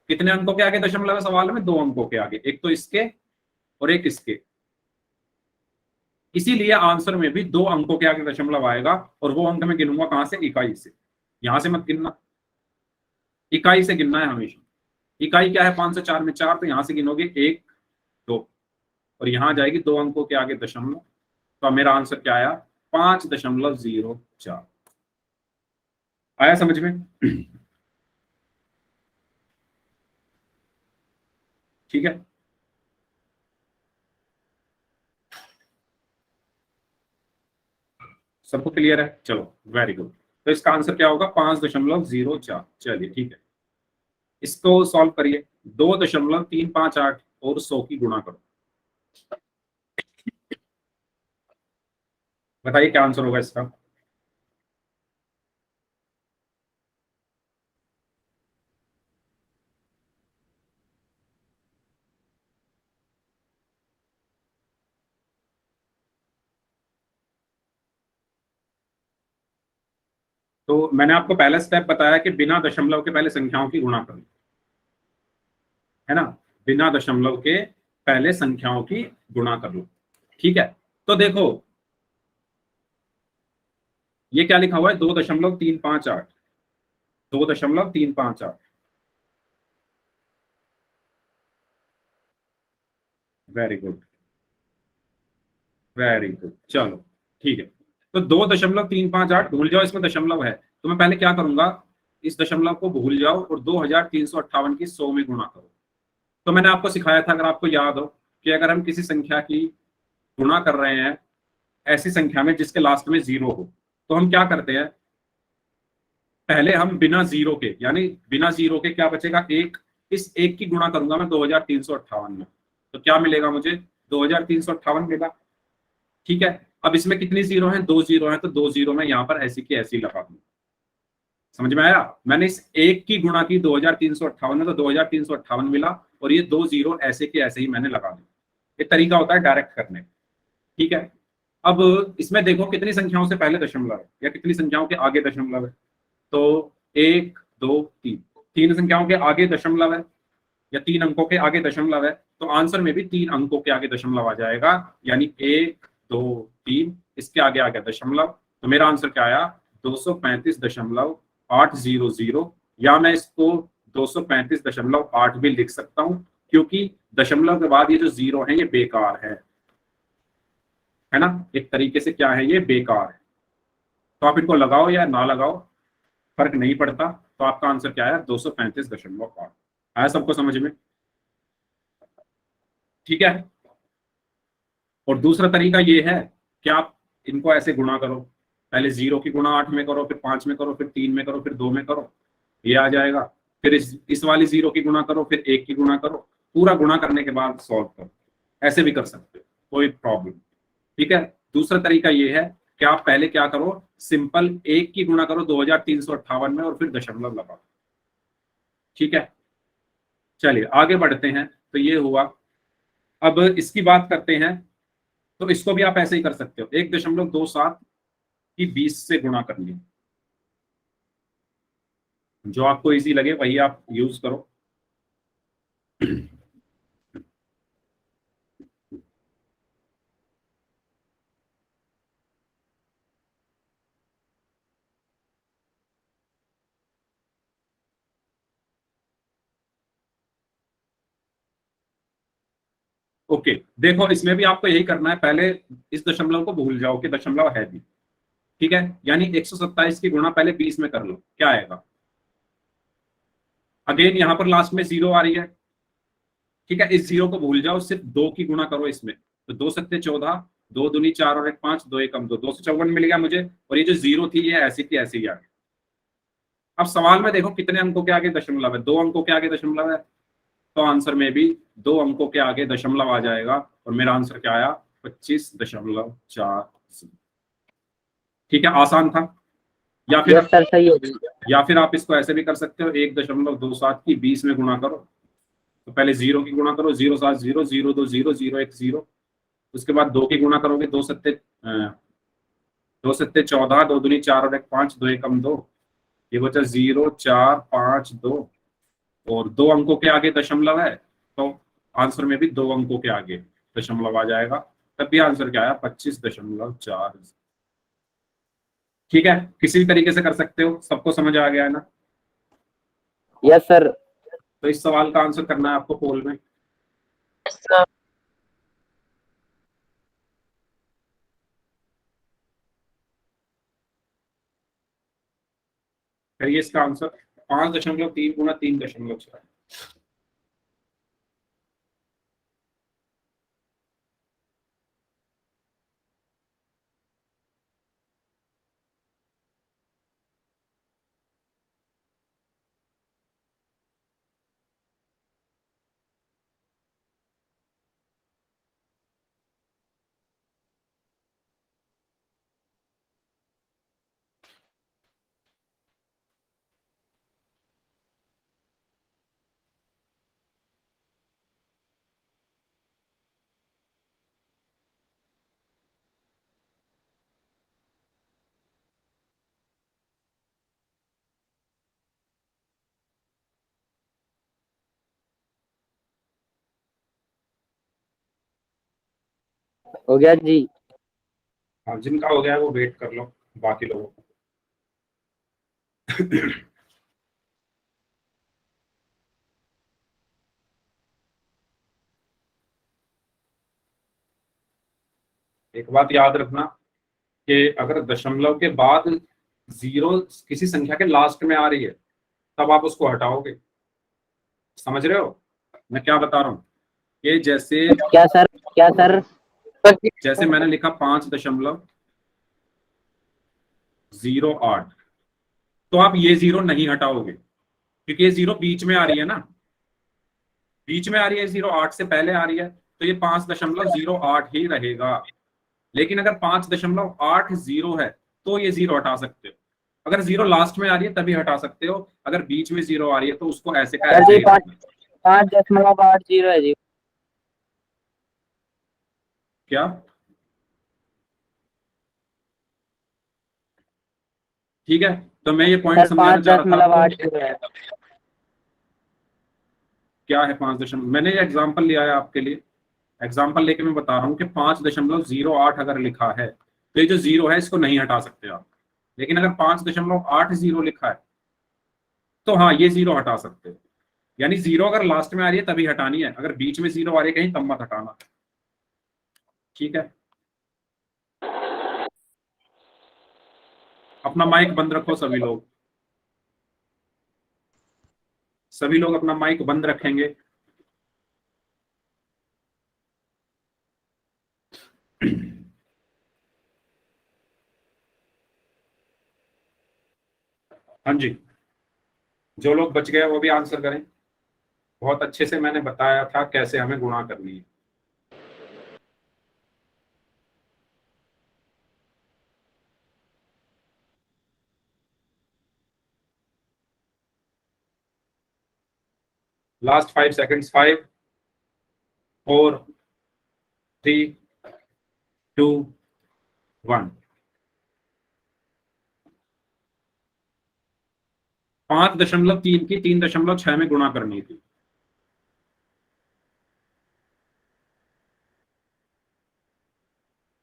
कितने अंकों के आगे दशमलव है सवाल में? दो अंकों के आगे, एक तो इसके और एक इसके। इसीलिए आंसर में भी दो अंकों के आगे दशमलव आएगा, और वो अंक मैं गिनूंगा कहां से? इकाई से। यहां से मत गिनना, इकाई से गिनना है हमेशा। इकाई क्या है? 504 में 4, तो यहां से गिनोगे 1 2, और यहां आ जाएगी दो अंकों के आगे दशमलव। तो अब मेरा आंसर क्या आया? 5.04 आया समझ में? ठीक है, सबको क्लियर है? चलो वेरी गुड। तो इसका आंसर क्या होगा? 5.04। चलिए ठीक है, इसको सॉल्व करिए। 2.358 और 100 की गुणा करो। बताइए क्या आंसर होगा इसका? तो मैंने आपको पहला स्टेप बताया कि बिना दशमलव के पहले संख्याओं की गुणा करो, है ना? बिना दशमलव के पहले संख्याओं की गुणा कर लो। ठीक है, तो देखो ये क्या लिखा हुआ है? 2.358, 2.358। Very good, very good. चलो ठीक है, तो 2.358 भूल जाओ, इसमें दशमलव है। तो मैं पहले क्या करूंगा, इस दशमलव को भूल जाओ और 2358 की 100 में गुणा करो। तो मैंने आपको सिखाया था, अगर आपको याद हो, कि अगर हम किसी संख्या की गुणा कर रहे हैं ऐसी संख्या में जिसके लास्ट में 0 हो, तो हम क्या करते हैं? पहले हम बिना जीरो के, यानी बिना जीरो के क्या बचेगा? एक। इस एक की गुणा करूंगा मैं 2358 में, तो क्या मिलेगा मुझे? 2358 मिलेगा। ठीक है, अब इसमें कितनी जीरो हैं? दो जीरो हैं, तो दो जीरो में यहाँ पर ऐसी की ऐसी लगा दूंगा। समझ में आया? मैंने इस एक की गुणा की 2358 में, तो 2358 मिला, और ये दो जीरो ऐसे के ऐसे ही मैंने लगा दिया। ये तरीका होता है डायरेक्ट करने का। ठीक है, अब इसमें देखो कितनी संख्याओं से पहले दशमलव है या कितनी संख्याओं के आगे दशमलव है। तो 1 2 3, तीन संख्याओं के आगे दशमलव है या तीन अंकों के आगे दशमलव है, तो आंसर में भी तीन अंकों के आगे दशमलव आ जाएगा, यानी 1 2 3, इसके आगे आ गया दशमलव। तो मेरा आंसर क्या आया? 235.800, या मैं इसको 235.8 भी लिख सकता हूं, क्योंकि दशमलव के बाद ये जो जीरो है ये बेकार है ना? एक तरीके से क्या है, ये बेकार है। तो आप इनको लगाओ या ना लगाओ फर्क नहीं पड़ता। तो आपका आंसर क्या है? 235.8। आया सबको समझ में? ठीक है, और दूसरा तरीका ये है कि आप इनको ऐसे गुणा करो। पहले 0 की गुणा 8 में करो, फिर 5 में करो, फिर 3 में करो, फिर 2 में करो, ये आ जाएगा। फिर इस वाली 0 की गुणा करो, फिर 1 की गुणा करो, पूरा गुणा करने के बाद सॉल्व करो। ऐसे भी कर सकते हो, कोई प्रॉब्लम। ठीक है, दूसरा तरीका ये है कि आप पहले क्या करो, सिंपल 1 की गुणा करो 2358 में और फिर दशमलव लगाओ। ठीक है, चलिए आगे बढ़ते हैं। तो ये हुआ, अब इसकी बात करते हैं। तो इसको भी आप ऐसे ही कर सकते हो, 1.27 की 20 से गुणा कर लिया। जो आपको इजी लगे वही आप यूज करो। ओके, देखो इसमें भी आपको यही करना है, पहले इस दशमलव को भूल जाओ कि दशमलव है भी। ठीक है, यानी 127 की गुणा पहले 20 में कर लो, क्या आएगा। अगेन यहाँ पर लास्ट में 0 आ रही है, ठीक है, इस 0 को भूल जाओ, सिर्फ 2 की गुणा करो इसमें, तो 2 सत्ते 14, 2 दूनी 4 और 1 5, 2 एकम 2, 254 मिल गया मुझे। और ये जो 0 थी ये ऐसी की ऐसी ही आ गई। अब सवाल में देखो कितने अंकों के आगे दशमलव है, 2 अंकों के आगे दशमलव है, तो आंसर में भी 2 अंकों के आगे दशमलव आ जाएगा, और मेरा आंसर क्या आया, 25.4। ठीक है, आसान था। या फिर यस सर, सही है जी। या फिर आप इसको ऐसे भी कर सकते हो, 1.27 की 20 में गुणा करो, तो पहले 0 की गुणा करो, 0 7 0, 0 2 0, 0 1 0, उसके बाद 2 की गुणा करोगे, 2 सत्ते 14, 2 दूनी 4 और 1 5, 2 एकम 2, ये बचा 0 4 5 2, और 2 अंकों के आगे दशमलव है, तो आंसर में भी 2 अंकों के आगे दशमलव आ जाएगा, तब भी आंसर क्या आया, 25.4। ठीक है, किसी भी तरीके से कर सकते हो, सबको समझ आ गया है ना। Yes sir. तो इस सवाल का आंसर करना है आपको पोल में। सर करिए इसका आंसर, 5.3 गुना 3.6। हो गया जी। हाँ, जिनका हो गया है वो वेट कर लो बाकी लोगों को। एक बात याद रखना कि अगर दशमलव के बाद 0 किसी संख्या के लास्ट में आ रही है, तब आप उसको हटाओगे। समझ रहे हो मैं क्या बता रहा हूँ, ये जैसे क्या सर, क्या सर। जैसे मैंने लिखा 5.08, तो आप ये 0 नहीं हटाओगे, क्योंकि ये 0 बीच में आ रही है ना, बीच में आ रही है 0, 8 से पहले आ रही है, तो ये 5.08 ही रहेगा। लेकिन अगर 5.80 है तो ये 0 हटा सकते हो। अगर 0 लास्ट में आ रही है तभी हटा सकते हो, अगर बीच में 0 आ रही है तो उसको ऐसे का सर ऐसे जी, ही रखना। 5.80 है जी। क्या ठीक है, तो मैं ये पॉइंट सर समझाना चाह रहा था आपको। 5.80 है। क्या है 5 मैंने ये एग्जाम्पल लिया है आपके लिए, एग्जाम्पल लेके मैं बता रहा हूँ कि 5.08 अगर लिखा है तो ये जो 0 है इसको नहीं हटा सकते आप। लेकिन अगर 5.80 लिखा है तो हाँ ये 0 हटा सकते हो। यानी 0 अगर लास्ट में आ रही है तभी हटानी है, अगर बीच में 0 आ रही है कहीं तब मत हटाना। ठीक है, अपना माइक बंद रखो सभी लोग, सभी लोग अपना माइक बंद रखेंगे। हाँ जी, जो लोग बच गए वो भी आंसर करें। बहुत अच्छे से मैंने बताया था कैसे हमें गुणा करनी है। Last 5 seconds, 5 4 3 2 1। 5.3 की 3.6 में गुणा करनी थी।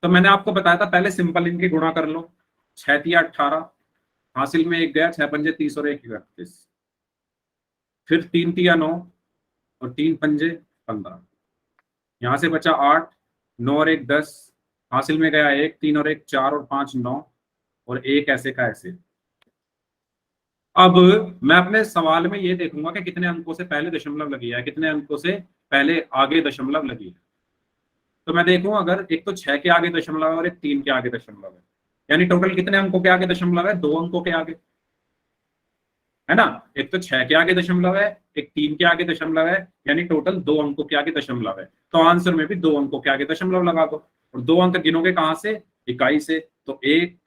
तो मैंने आपको बताया था पहले सिंपल इनकी गुणा कर लो, 6 तिया 18, हासिल में 1 गया, 6 पंजे 30 और 1 31, फिर 3 तिया 9 और 3 पंजे 15, यहाँ से बचा 8, 9 और 1 10, हासिल में गया 1, 3 और 1 4 और 5 9, और एक ऐसे का ऐसे। अब मैं अपने सवाल में ये देखूंगा कि कितने अंकों से पहले दशमलव लगी है, कितने अंकों से पहले आगे दशमलव लगी है। तो मैं देखूं अगर एक तो 6 के आगे दशमलव है और एक 3 के आगे दशमलव है, यानी टोटल कितने अंकों के आगे दशमलव है, 2 अंकों के आगे, है ना। एक तो 6 के आगे दशमलव है, एक 3 के आगे दशमलव है, यानी टोटल 2 अंकों के आगे दशमलव है। तो आंसर में भी 2 अंकों के आगे दशमलव लगा दो, और 2 अंक गिनोगे कहां से, इकाई से। तो 1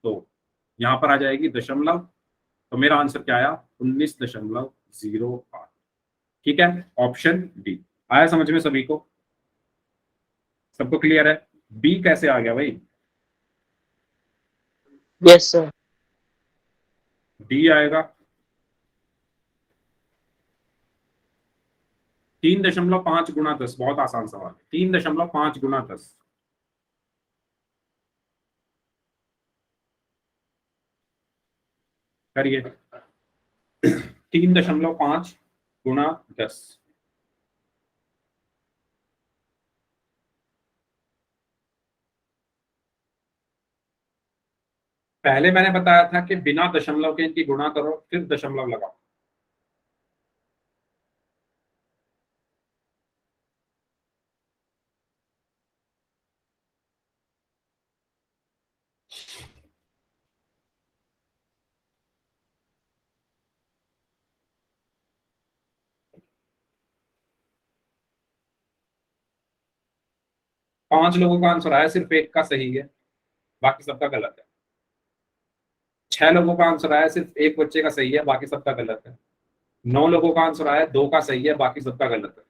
2, यहां पर आ जाएगी दशमलव। तो मेरा आंसर क्या आया, 19.08। ठीक है, ऑप्शन डी आया समझ में सभी को, सबको क्लियर है। बी कैसे आ गया भाई, यस सर। डी आएगा 3.5 गुना 10। बहुत आसान सवाल है, 3.5 गुना 10। करिए 3.5 गुना 10। पहले मैंने बताया था कि बिना दशमलव के इनकी गुणा करो फिर दशमलव लगाओ। पांच लोगों का आंसर आया, सिर्फ एक का सही है, बाकी सबका गलत है। 6 लोगों का आंसर आया, सिर्फ एक बच्चे का सही है, बाकी सबका गलत है। 9 लोगों का आंसर आया, 2 का सही है, बाकी सबका गलत है।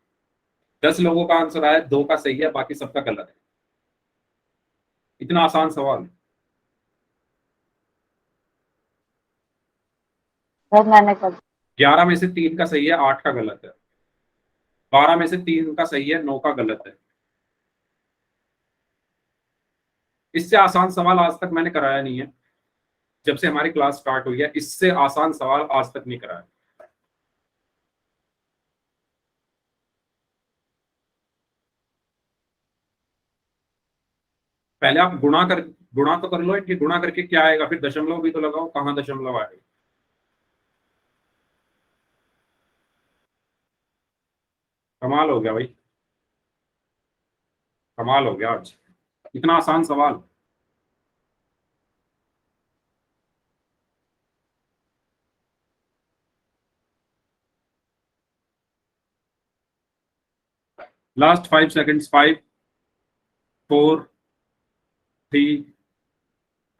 10 लोगों का आंसर आया, 2 का सही है, बाकी सबका गलत है। इतना आसान सवाल। सर मैंने कर 11 में से 3 का सही है, 8 का गलत है। 12 में से 3 का सही है, 9 का गलत है। इससे आसान सवाल आज तक मैंने कराया नहीं है, जब से हमारी क्लास स्टार्ट हुई है इससे आसान सवाल आज तक नहीं कराया। पहले आप गुणा तो कर लो इनकी, गुणा करके क्या आएगा, फिर दशमलव भी तो लगाओ, कहां दशमलव आएगा। कमाल हो गया भाई, कमाल हो गया आज, इतना आसान सवाल। Last 5 seconds, 5 4 3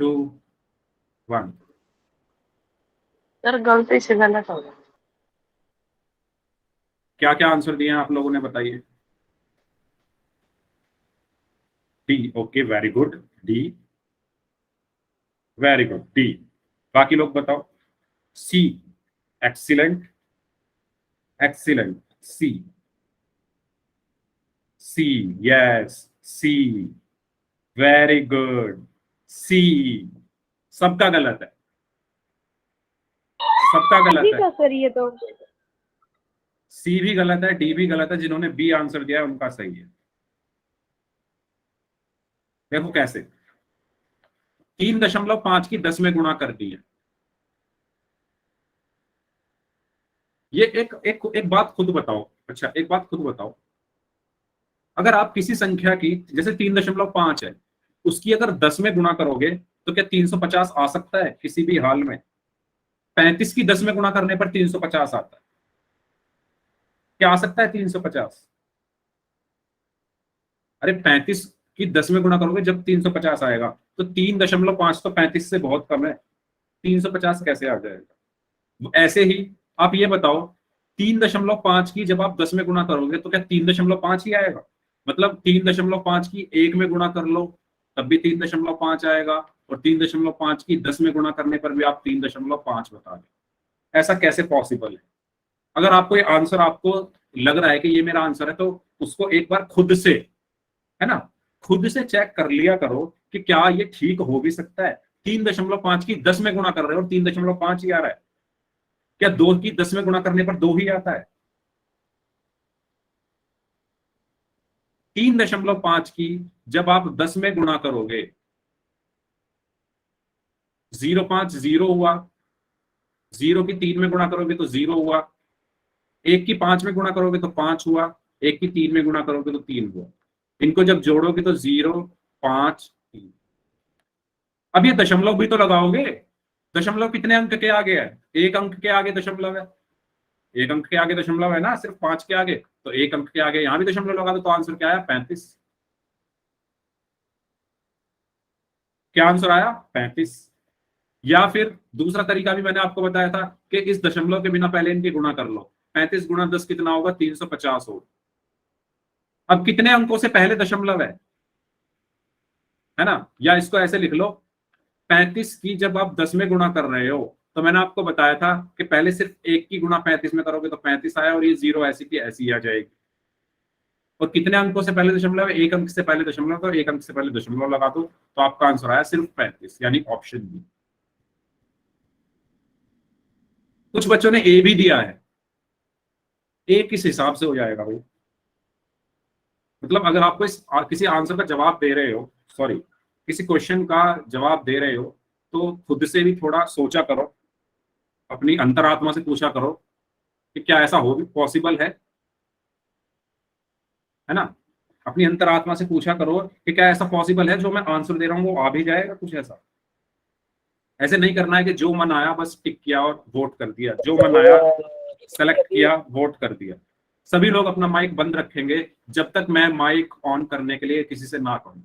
2 1। सर गलती से गलत हो गया। क्या क्या आंसर दिए हैं आप लोगों ने, बताइए। D, okay very good, D very good, D. बाकी लोग बताओ। सी, एक्सीलेंट एक्सीलेंट, सी सी, यस सी, वेरी गुड, सी। सबका गलत है, सबका गलत ठीक है। है सर, ये तो सी भी गलत है, डी भी गलत है, जिन्होंने बी आंसर दिया है उनका सही है। देखो कैसे, 3.5 की 10 में गुणा कर दी है। ये एक बात खुद बताओ, अच्छा एक बात खुद बताओ, अगर आप किसी संख्या की, जैसे 3.5 है, उसकी अगर 10 में गुणा करोगे तो क्या 350 आ सकता है किसी भी हाल में। 35 की 10 में गुणा करने पर 350 आता है, क्या आ सकता है 350। अरे 35 की 10 में गुणा करोगे जब 350 आएगा, तो 3.5 तो 35 से बहुत कम है, 350 कैसे आ जाएगा। ऐसे ही आप ये बताओ, 3.5 की जब आप 10 में गुणा करोगे तो क्या 3.5 ही आएगा। मतलब 3.5 की 1 में गुणा कर लो तब भी 3.5 आएगा, और 3.5 की 10 में गुणा करने पर भी आप 3.5 बता दें। ऐसा कैसे पॉसिबल है। अगर आपको ये आंसर आपको लग रहा है कि ये मेरा आंसर है, तो उसको एक बार खुद से, है ना, खुद से चेक कर लिया करो कि क्या ये ठीक हो भी सकता है। 3.5 की 10 में गुणा कर रहे हो और 3.5 ही आ रहा है, क्या 2 की 10 में गुणा करने पर 2 ही आता है। 3.5 की जब आप 10 में गुणा करोगे 0.5 जीरो हुआ, 0 की 3 में गुणा करोगे तो 0 हुआ, 1 की 5 में गुणा करोगे तो 5 हुआ, 1 की 3 में गुणा करोगे तो 3 हुआ। इनको जब जोड़ोगे तो 0, 5, 3। अब ये दशमलव भी तो लगाओगे। दशमलव कितने अंक के आगे है? एक अंक के आगे दशमलव है, एक अंक के आगे दशमलव है ना, सिर्फ 5 के आगे, तो एक अंक के आगे यहां भी दशमलव लगा दो, तो आंसर क्या आया? 35। क्या आंसर आया? 35। या फिर दूसरा तरीका भी मैंने आपको बताया था कि इस दशमलव के बिना पहले इनकी गुणा कर लो। 35 गुणा 10 कितना होगा? 350 होगा। अब कितने अंकों से पहले दशमलव है ना? या इसको ऐसे लिख लो, 35 की जब आप 10 में गुणा कर रहे हो, तो मैंने आपको बताया था कि पहले सिर्फ एक की गुणा 35 में करोगे तो 35 आया, और ये 0 ऐसी की ऐसी आ जाएगी। और कितने अंकों से पहले दशमलव है? एक अंक से पहले दशमलव, तो एक अंक से पहले दशमलव लगा दो, तो आपका आंसर आया सिर्फ 35, यानी ऑप्शन बी। कुछ बच्चों ने ए भी दिया है। ए किस हिसाब से हो जाएगा भाई? मतलब अगर आपको किसी आंसर का जवाब दे रहे हो, सॉरी, किसी क्वेश्चन का जवाब दे रहे हो, तो खुद से भी थोड़ा सोचा करो, अपनी अंतरात्मा से पूछा करो कि क्या ऐसा हो भी पॉसिबल है ना? अपनी अंतरात्मा से पूछा करो कि क्या ऐसा पॉसिबल है जो मैं आंसर दे रहा हूँ वो आ भी जाएगा कुछ ऐसा। ऐसे नहीं करना है कि जो मन आया बस टिक किया और वोट कर दिया, जो मन आया सेलेक्ट किया, वोट कर दिया। सभी लोग अपना माइक बंद रखेंगे जब तक मैं माइक ऑन करने के लिए किसी से ना कहूं।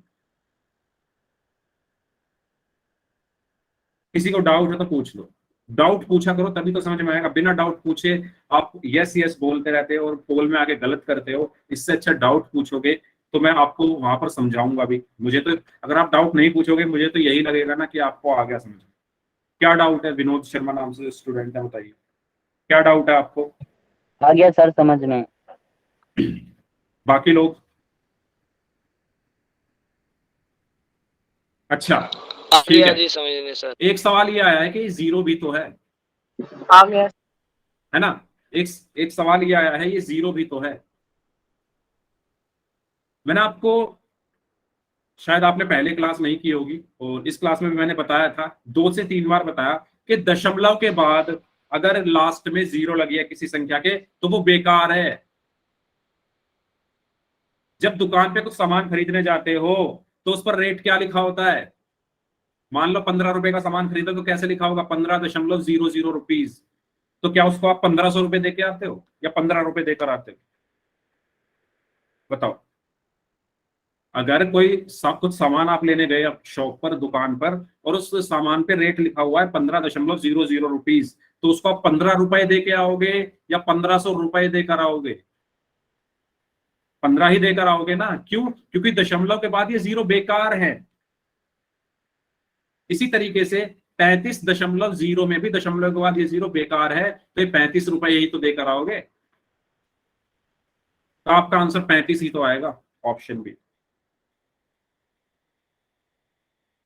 किसी को डाउट है तो पूछ लो, डाउट पूछा करो तभी तो समझ में आएगा। बिना डाउट पूछे आप यस यस बोलते रहते हो और पोल में आके गलत करते हो। इससे अच्छा डाउट पूछोगे तो मैं आपको वहां पर समझाऊंगा भी। मुझे तो, अगर आप डाउट नहीं पूछोगे मुझे तो यही लगेगा ना कि आपको आ गया समझ। क्या डाउट है? विनोद शर्मा नाम से स्टूडेंट है, बताइए क्या डाउट है आपको? आ गया सर समझ में। बाकी लोग? अच्छा, आ ठीक गया है। जी समझने सर। एक सवाल ये आया है कि जीरो भी तो आ गया। है ना? एक एक सवाल ये आया है, ये जीरो भी तो है। मैंने आपको, शायद आपने पहले क्लास नहीं की होगी और इस क्लास में भी मैंने बताया था, 2 से 3 बार बताया कि दशमलव के बाद अगर लास्ट में जीरो लगी है किसी संख्या के तो वो बेकार है। जब दुकान पे कुछ सामान खरीदने जाते हो तो उस पर रेट क्या लिखा होता है? मान लो 15 रुपए का सामान खरीदो तो कैसे लिखा होगा? 15.00 रुपीज। तो क्या उसको आप 1500 रुपए दे के आते हो या 15 रुपए देकर आते हो? बताओ। अगर कोई कुछ सामान आप लेने गए शॉप पर, दुकान पर, और उस सामान पे रेट लिखा हुआ है 15.00 रुपीज, तो उसको आप 15 रुपए दे के आओगे या 1500 रुपए देकर आओगे? 15 ही देकर आओगे ना। क्यों? क्योंकि दशमलव के बाद ये जीरो बेकार है। इसी तरीके से 35.0 में भी दशमलव के बाद ये जीरो बेकार है, तो ये 35 रुपए ही तो देकर आओगे। तो आपका आंसर 35 ही तो आएगा, ऑप्शन बी।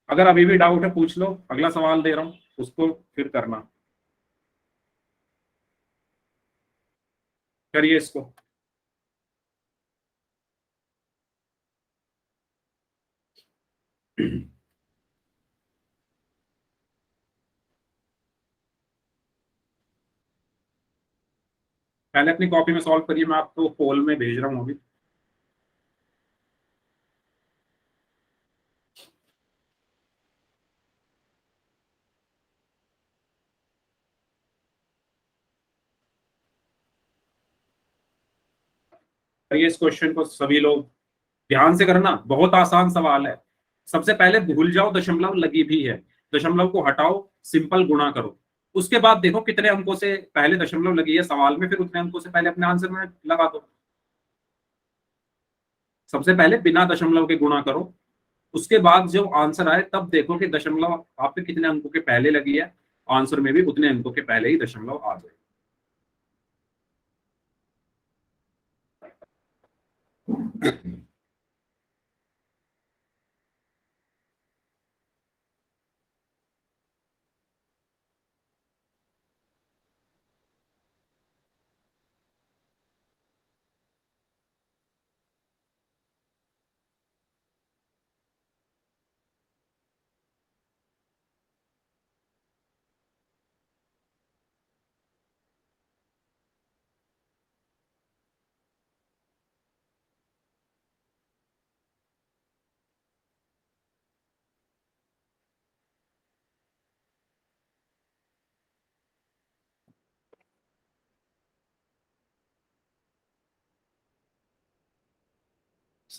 अगर अभी भी डाउट है पूछ लो, अगला सवाल दे रहा हूं उसको फिर करना। करिए इसको। पहले अपनी कॉपी में सॉल्व करिए, मैं आपको पोल में भेज रहा हूं अभी। करिए इस क्वेश्चन को सभी लोग, ध्यान से करना, बहुत आसान सवाल है। सबसे पहले भूल जाओ दशमलव लगी भी है, दशमलव को हटाओ, सिंपल गुणा करो। उसके बाद देखो कितने अंकों से पहले दशमलव लगी है सवाल में, फिर उतने अंकों से पहले अपने आंसर में लगा दो। सबसे पहले बिना दशमलव के गुणा करो, उसके बाद जो आंसर आए तब देखो कि दशमलव आपके कितने अंकों के पहले लगी है, आंसर में भी उतने अंकों के पहले ही दशमलव आ जाए।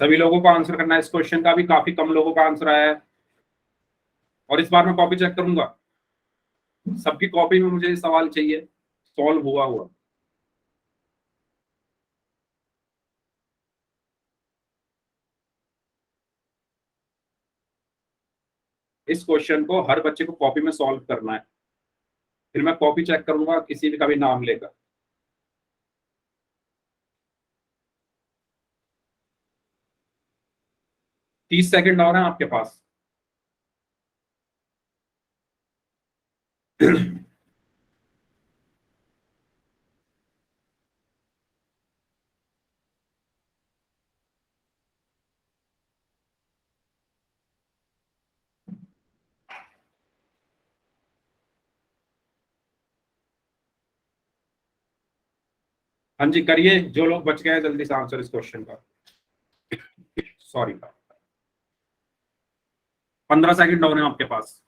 सभी लोगों को आंसर करना है। इस क्वेश्चन का भी काफी कम लोगों का आंसर आया है, और इस बार मैं कॉपी चेक करूंगा। सबकी कॉपी में मुझे सवाल चाहिए सॉल्व हुआ हुआ। इस क्वेश्चन को हर बच्चे को कॉपी में सॉल्व करना है, फिर मैं कॉपी चेक करूंगा किसी भी का भी नाम लेकर। तीस सेकंड और हैं आपके पास। हाँ जी करिए, जो लोग बच गए हैं जल्दी से आंसर इस क्वेश्चन का। सॉरी, 15 सेकंड और हैं आपके पास।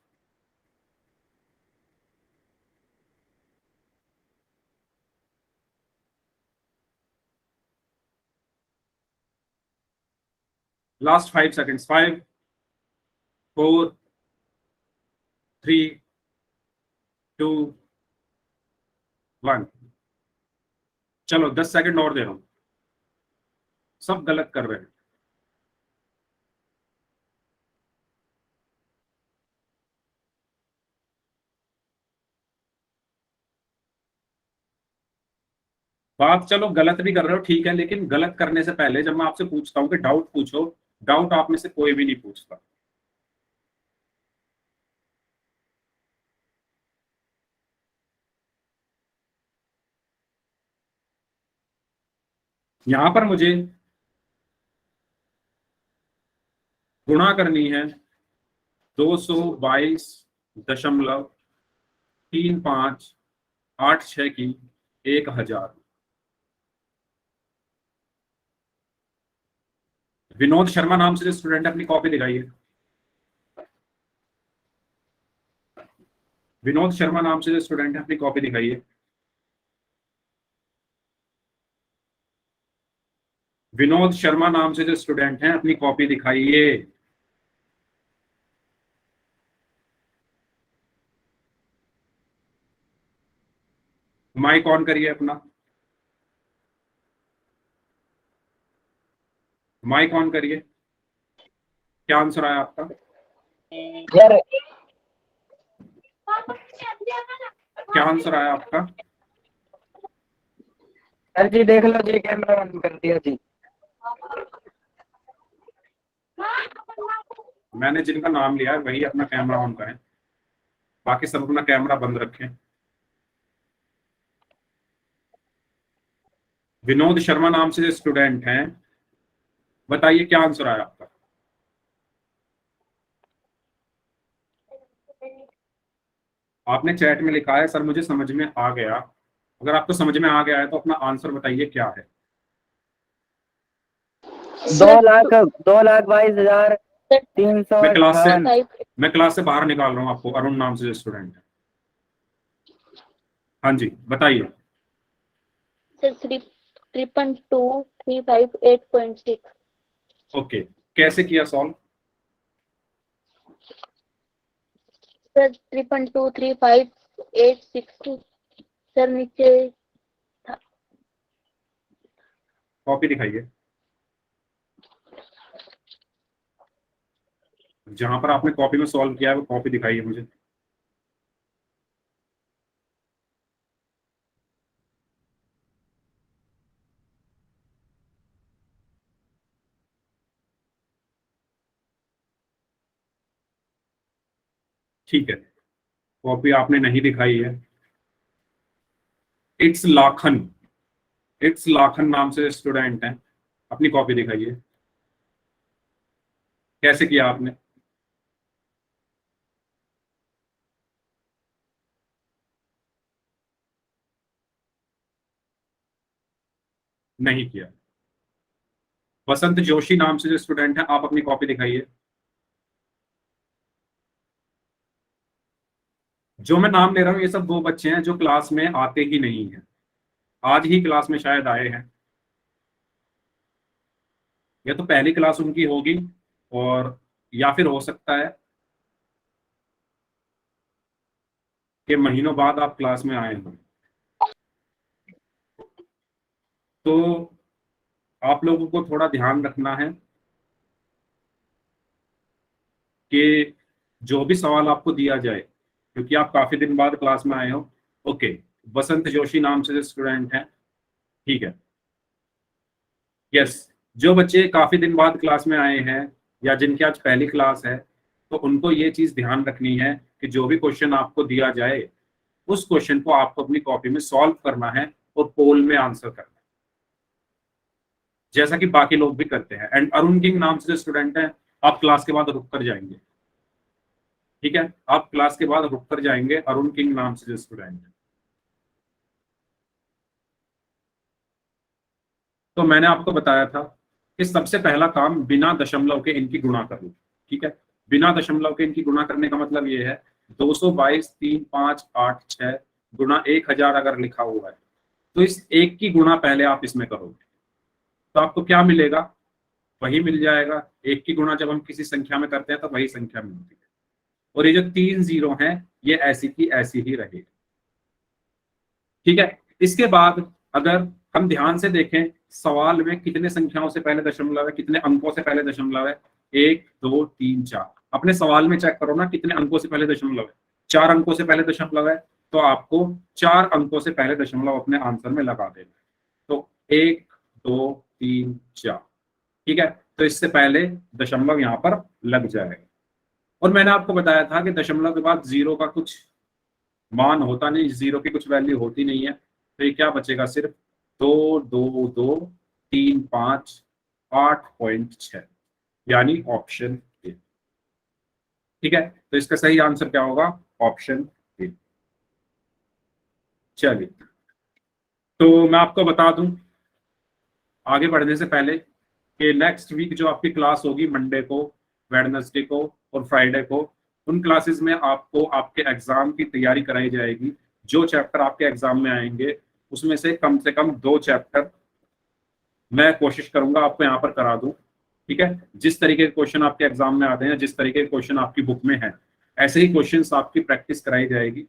Last 5 seconds. 5 4 3 2 1। चलो 10 सेकंड और दे रहा हूं। सब गलत कर रहे हैं। बात चलो गलत भी कर रहे हो ठीक है, लेकिन गलत करने से पहले जब मैं आपसे पूछता हूँ कि डाउट पूछो, डाउट आप में से कोई भी नहीं पूछता। यहां पर मुझे गुणा करनी है 222.3586 की 1000। विनोद शर्मा नाम से जो स्टूडेंट है अपनी कॉपी दिखाइए। विनोद शर्मा नाम से जो स्टूडेंट है अपनी कॉपी दिखाइए। विनोद शर्मा नाम से जो स्टूडेंट हैं अपनी कॉपी दिखाइए। माइक ऑन करिए अपना, माइक ऑन करिए। क्या आंसर आया आपका? यार क्या आंसर आया आपका? सर जी देख लो जी, कैमरा ऑन कर दिया जी। मैंने जिनका नाम लिया है वही अपना कैमरा ऑन करें, बाकी सब अपना कैमरा बंद रखें। विनोद शर्मा नाम से जो स्टूडेंट हैं, बताइए क्या आंसर आया आपका? आपने चैट में लिखा है सर मुझे समझ में आ गया। अगर आपको समझ में आ गया है तो अपना आंसर बताइए क्या है। 2,22,358। मैं क्लास से बाहर निकाल रहा हूँ आपको। अरुण नाम से जो स्टूडेंट है, हाँ जी बताइए। सर 3.235.8.6। ओके, कैसे किया सॉल्व? सर 3.235.862 सर नीचे कॉपी दिखाइए। जहां पर आपने कॉपी में सॉल्व किया है वो कॉपी दिखाइए मुझे। ठीक है, कॉपी आपने नहीं दिखाई है। इट्स लाखन, इट्स लाखन नाम से स्टूडेंट हैं, अपनी कॉपी दिखाइए। कैसे किया आपने? नहीं किया। वसंत जोशी नाम से जो स्टूडेंट है, आप अपनी कॉपी दिखाइए। जो मैं नाम ले रहा हूँ ये सब वो बच्चे हैं जो क्लास में आते ही नहीं है, आज ही क्लास में शायद आए हैं। या तो पहली क्लास उनकी होगी, और या फिर हो सकता है कि महीनों बाद आप क्लास में आए हों। तो आप लोगों को थोड़ा ध्यान रखना है कि जो भी सवाल आपको दिया जाए, क्योंकि आप काफी दिन बाद क्लास में आए हो। ओके, बसंत जोशी नाम से जो स्टूडेंट हैं, ठीक है, यस, जो बच्चे काफी दिन बाद क्लास में आए हैं या जिनकी आज पहली क्लास है, तो उनको ये चीज ध्यान रखनी है कि जो भी क्वेश्चन आपको दिया जाए उस क्वेश्चन को आपको अपनी कॉपी में सॉल्व करना है और पोल में आंसर करना है, जैसा कि बाकी लोग भी करते हैं। एंड अरुण किंग नाम से जो स्टूडेंट हैं, आप क्लास के बाद रुक कर जाएंगे, ठीक है, आप क्लास के बाद रुक कर जाएंगे, अरुण किंग नाम से जो स्टूडेंट है। तो मैंने आपको बताया था कि सबसे पहला काम बिना दशमलव के इनकी गुणा कर लो, ठीक है। बिना दशमलव के इनकी गुणा करने का मतलब ये है 222 3 5 8 6 गुणा 1000 अगर लिखा हुआ है, तो इस एक की गुणा पहले आप इसमें करोगे, तो आपको क्या मिलेगा, वही मिल जाएगा। एक की गुणा जब हम किसी संख्या में करते हैं तो वही संख्या मिलती है, और ये जो 3 जीरो हैं ये ऐसी की ऐसी ही रहेगी, ठीक है। इसके बाद अगर हम ध्यान से देखें, सवाल में कितने संख्याओं से पहले दशमलव है, कितने अंकों से पहले दशमलव है, 1 2 3 4। अपने सवाल में चेक करो ना कितने अंकों से पहले दशमलव है। 4 अंकों से पहले दशमलव है, तो आपको 4 अंकों से पहले दशमलव अपने आंसर में लगा देना। तो 1 2 3 4, ठीक है, तो इससे पहले दशमलव यहाँ पर लग जाएगा। और मैंने आपको बताया था कि दशमलव के बाद जीरो का कुछ मान होता नहीं, जीरो की कुछ वैल्यू होती नहीं है, तो ये क्या बचेगा, सिर्फ 2 2 2 3 5 8.6, यानी ऑप्शन ए, ठीक है। तो इसका सही आंसर क्या होगा, ऑप्शन ए। चलिए, तो मैं आपको बता दूं आगे बढ़ने से पहले कि नेक्स्ट वीक जो आपकी क्लास होगी, मंडे को, वेडनेसडे को और फ्राइडे को, उन क्लासेस में आपको आपके एग्जाम की तैयारी कराई जाएगी। जो चैप्टर आपके एग्जाम में आएंगे उसमें से कम 2 चैप्टर मैं कोशिश करूंगा आपको यहाँ पर करा दूं, ठीक है। जिस तरीके के क्वेश्चन आपके एग्जाम में आते हैं, जिस तरीके के क्वेश्चन आपकी बुक में है, ऐसे ही क्वेश्चंस आपकी प्रैक्टिस कराई जाएगी,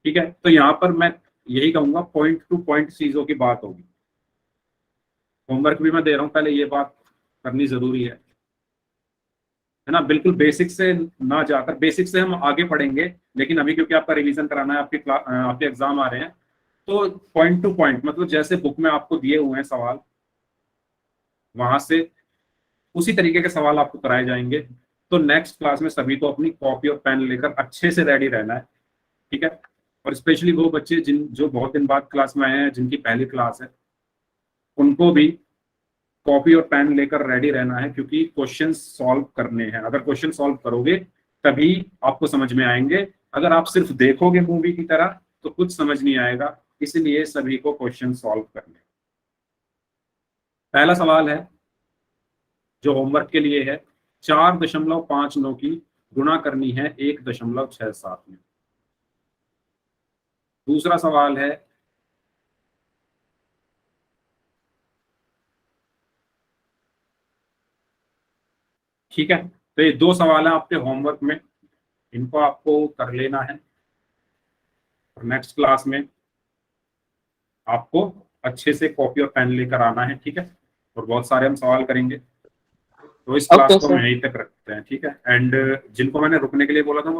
ठीक है। तो यहाँ पर मैं यही कहूंगा, पॉइंट टू पॉइंट चीजों की बात होगी। होमवर्क भी मैं दे रहा हूँ, पहले ये बात करनी जरूरी है ना। बिल्कुल बेसिक से ना जाकर, बेसिक से हम आगे पढ़ेंगे, लेकिन अभी क्योंकि आपका रिवीजन कराना है, आपके एग्जाम आ रहे हैं, तो पॉइंट टू पॉइंट, मतलब जैसे बुक में आपको दिए हुए हैं सवाल, वहां से उसी तरीके के सवाल आपको कराए जाएंगे। तो नेक्स्ट क्लास में सभी को अपनी कॉपी और पेन लेकर अच्छे से रेडी रहना है, ठीक है। और स्पेशली वो बच्चे जो बहुत दिन बाद क्लास में आए हैं, जिनकी पहली क्लास है, उनको भी कॉपी और पेन लेकर रेडी रहना है, क्योंकि क्वेश्चन सॉल्व करने हैं। अगर क्वेश्चन सॉल्व करोगे तभी आपको समझ में आएंगे, अगर आप सिर्फ देखोगे मूवी की तरह तो कुछ समझ नहीं आएगा। इसलिए सभी को क्वेश्चन सॉल्व करने। पहला सवाल है जो होमवर्क के लिए है, 4.59 की गुणा करनी है 1.67 में। दूसरा सवाल है, ठीक है, तो ये 2 सवाल है आपके होमवर्क में, इनको आपको कर लेना है, और नेक्स्ट क्लास में आपको अच्छे से कॉपी और पेन लेकर आना है, ठीक है। और बहुत सारे हम सवाल करेंगे, तो इस क्लास को हम यहीं तक रखते हैं, ठीक है। एंड जिनको मैंने रुकने के लिए बोला था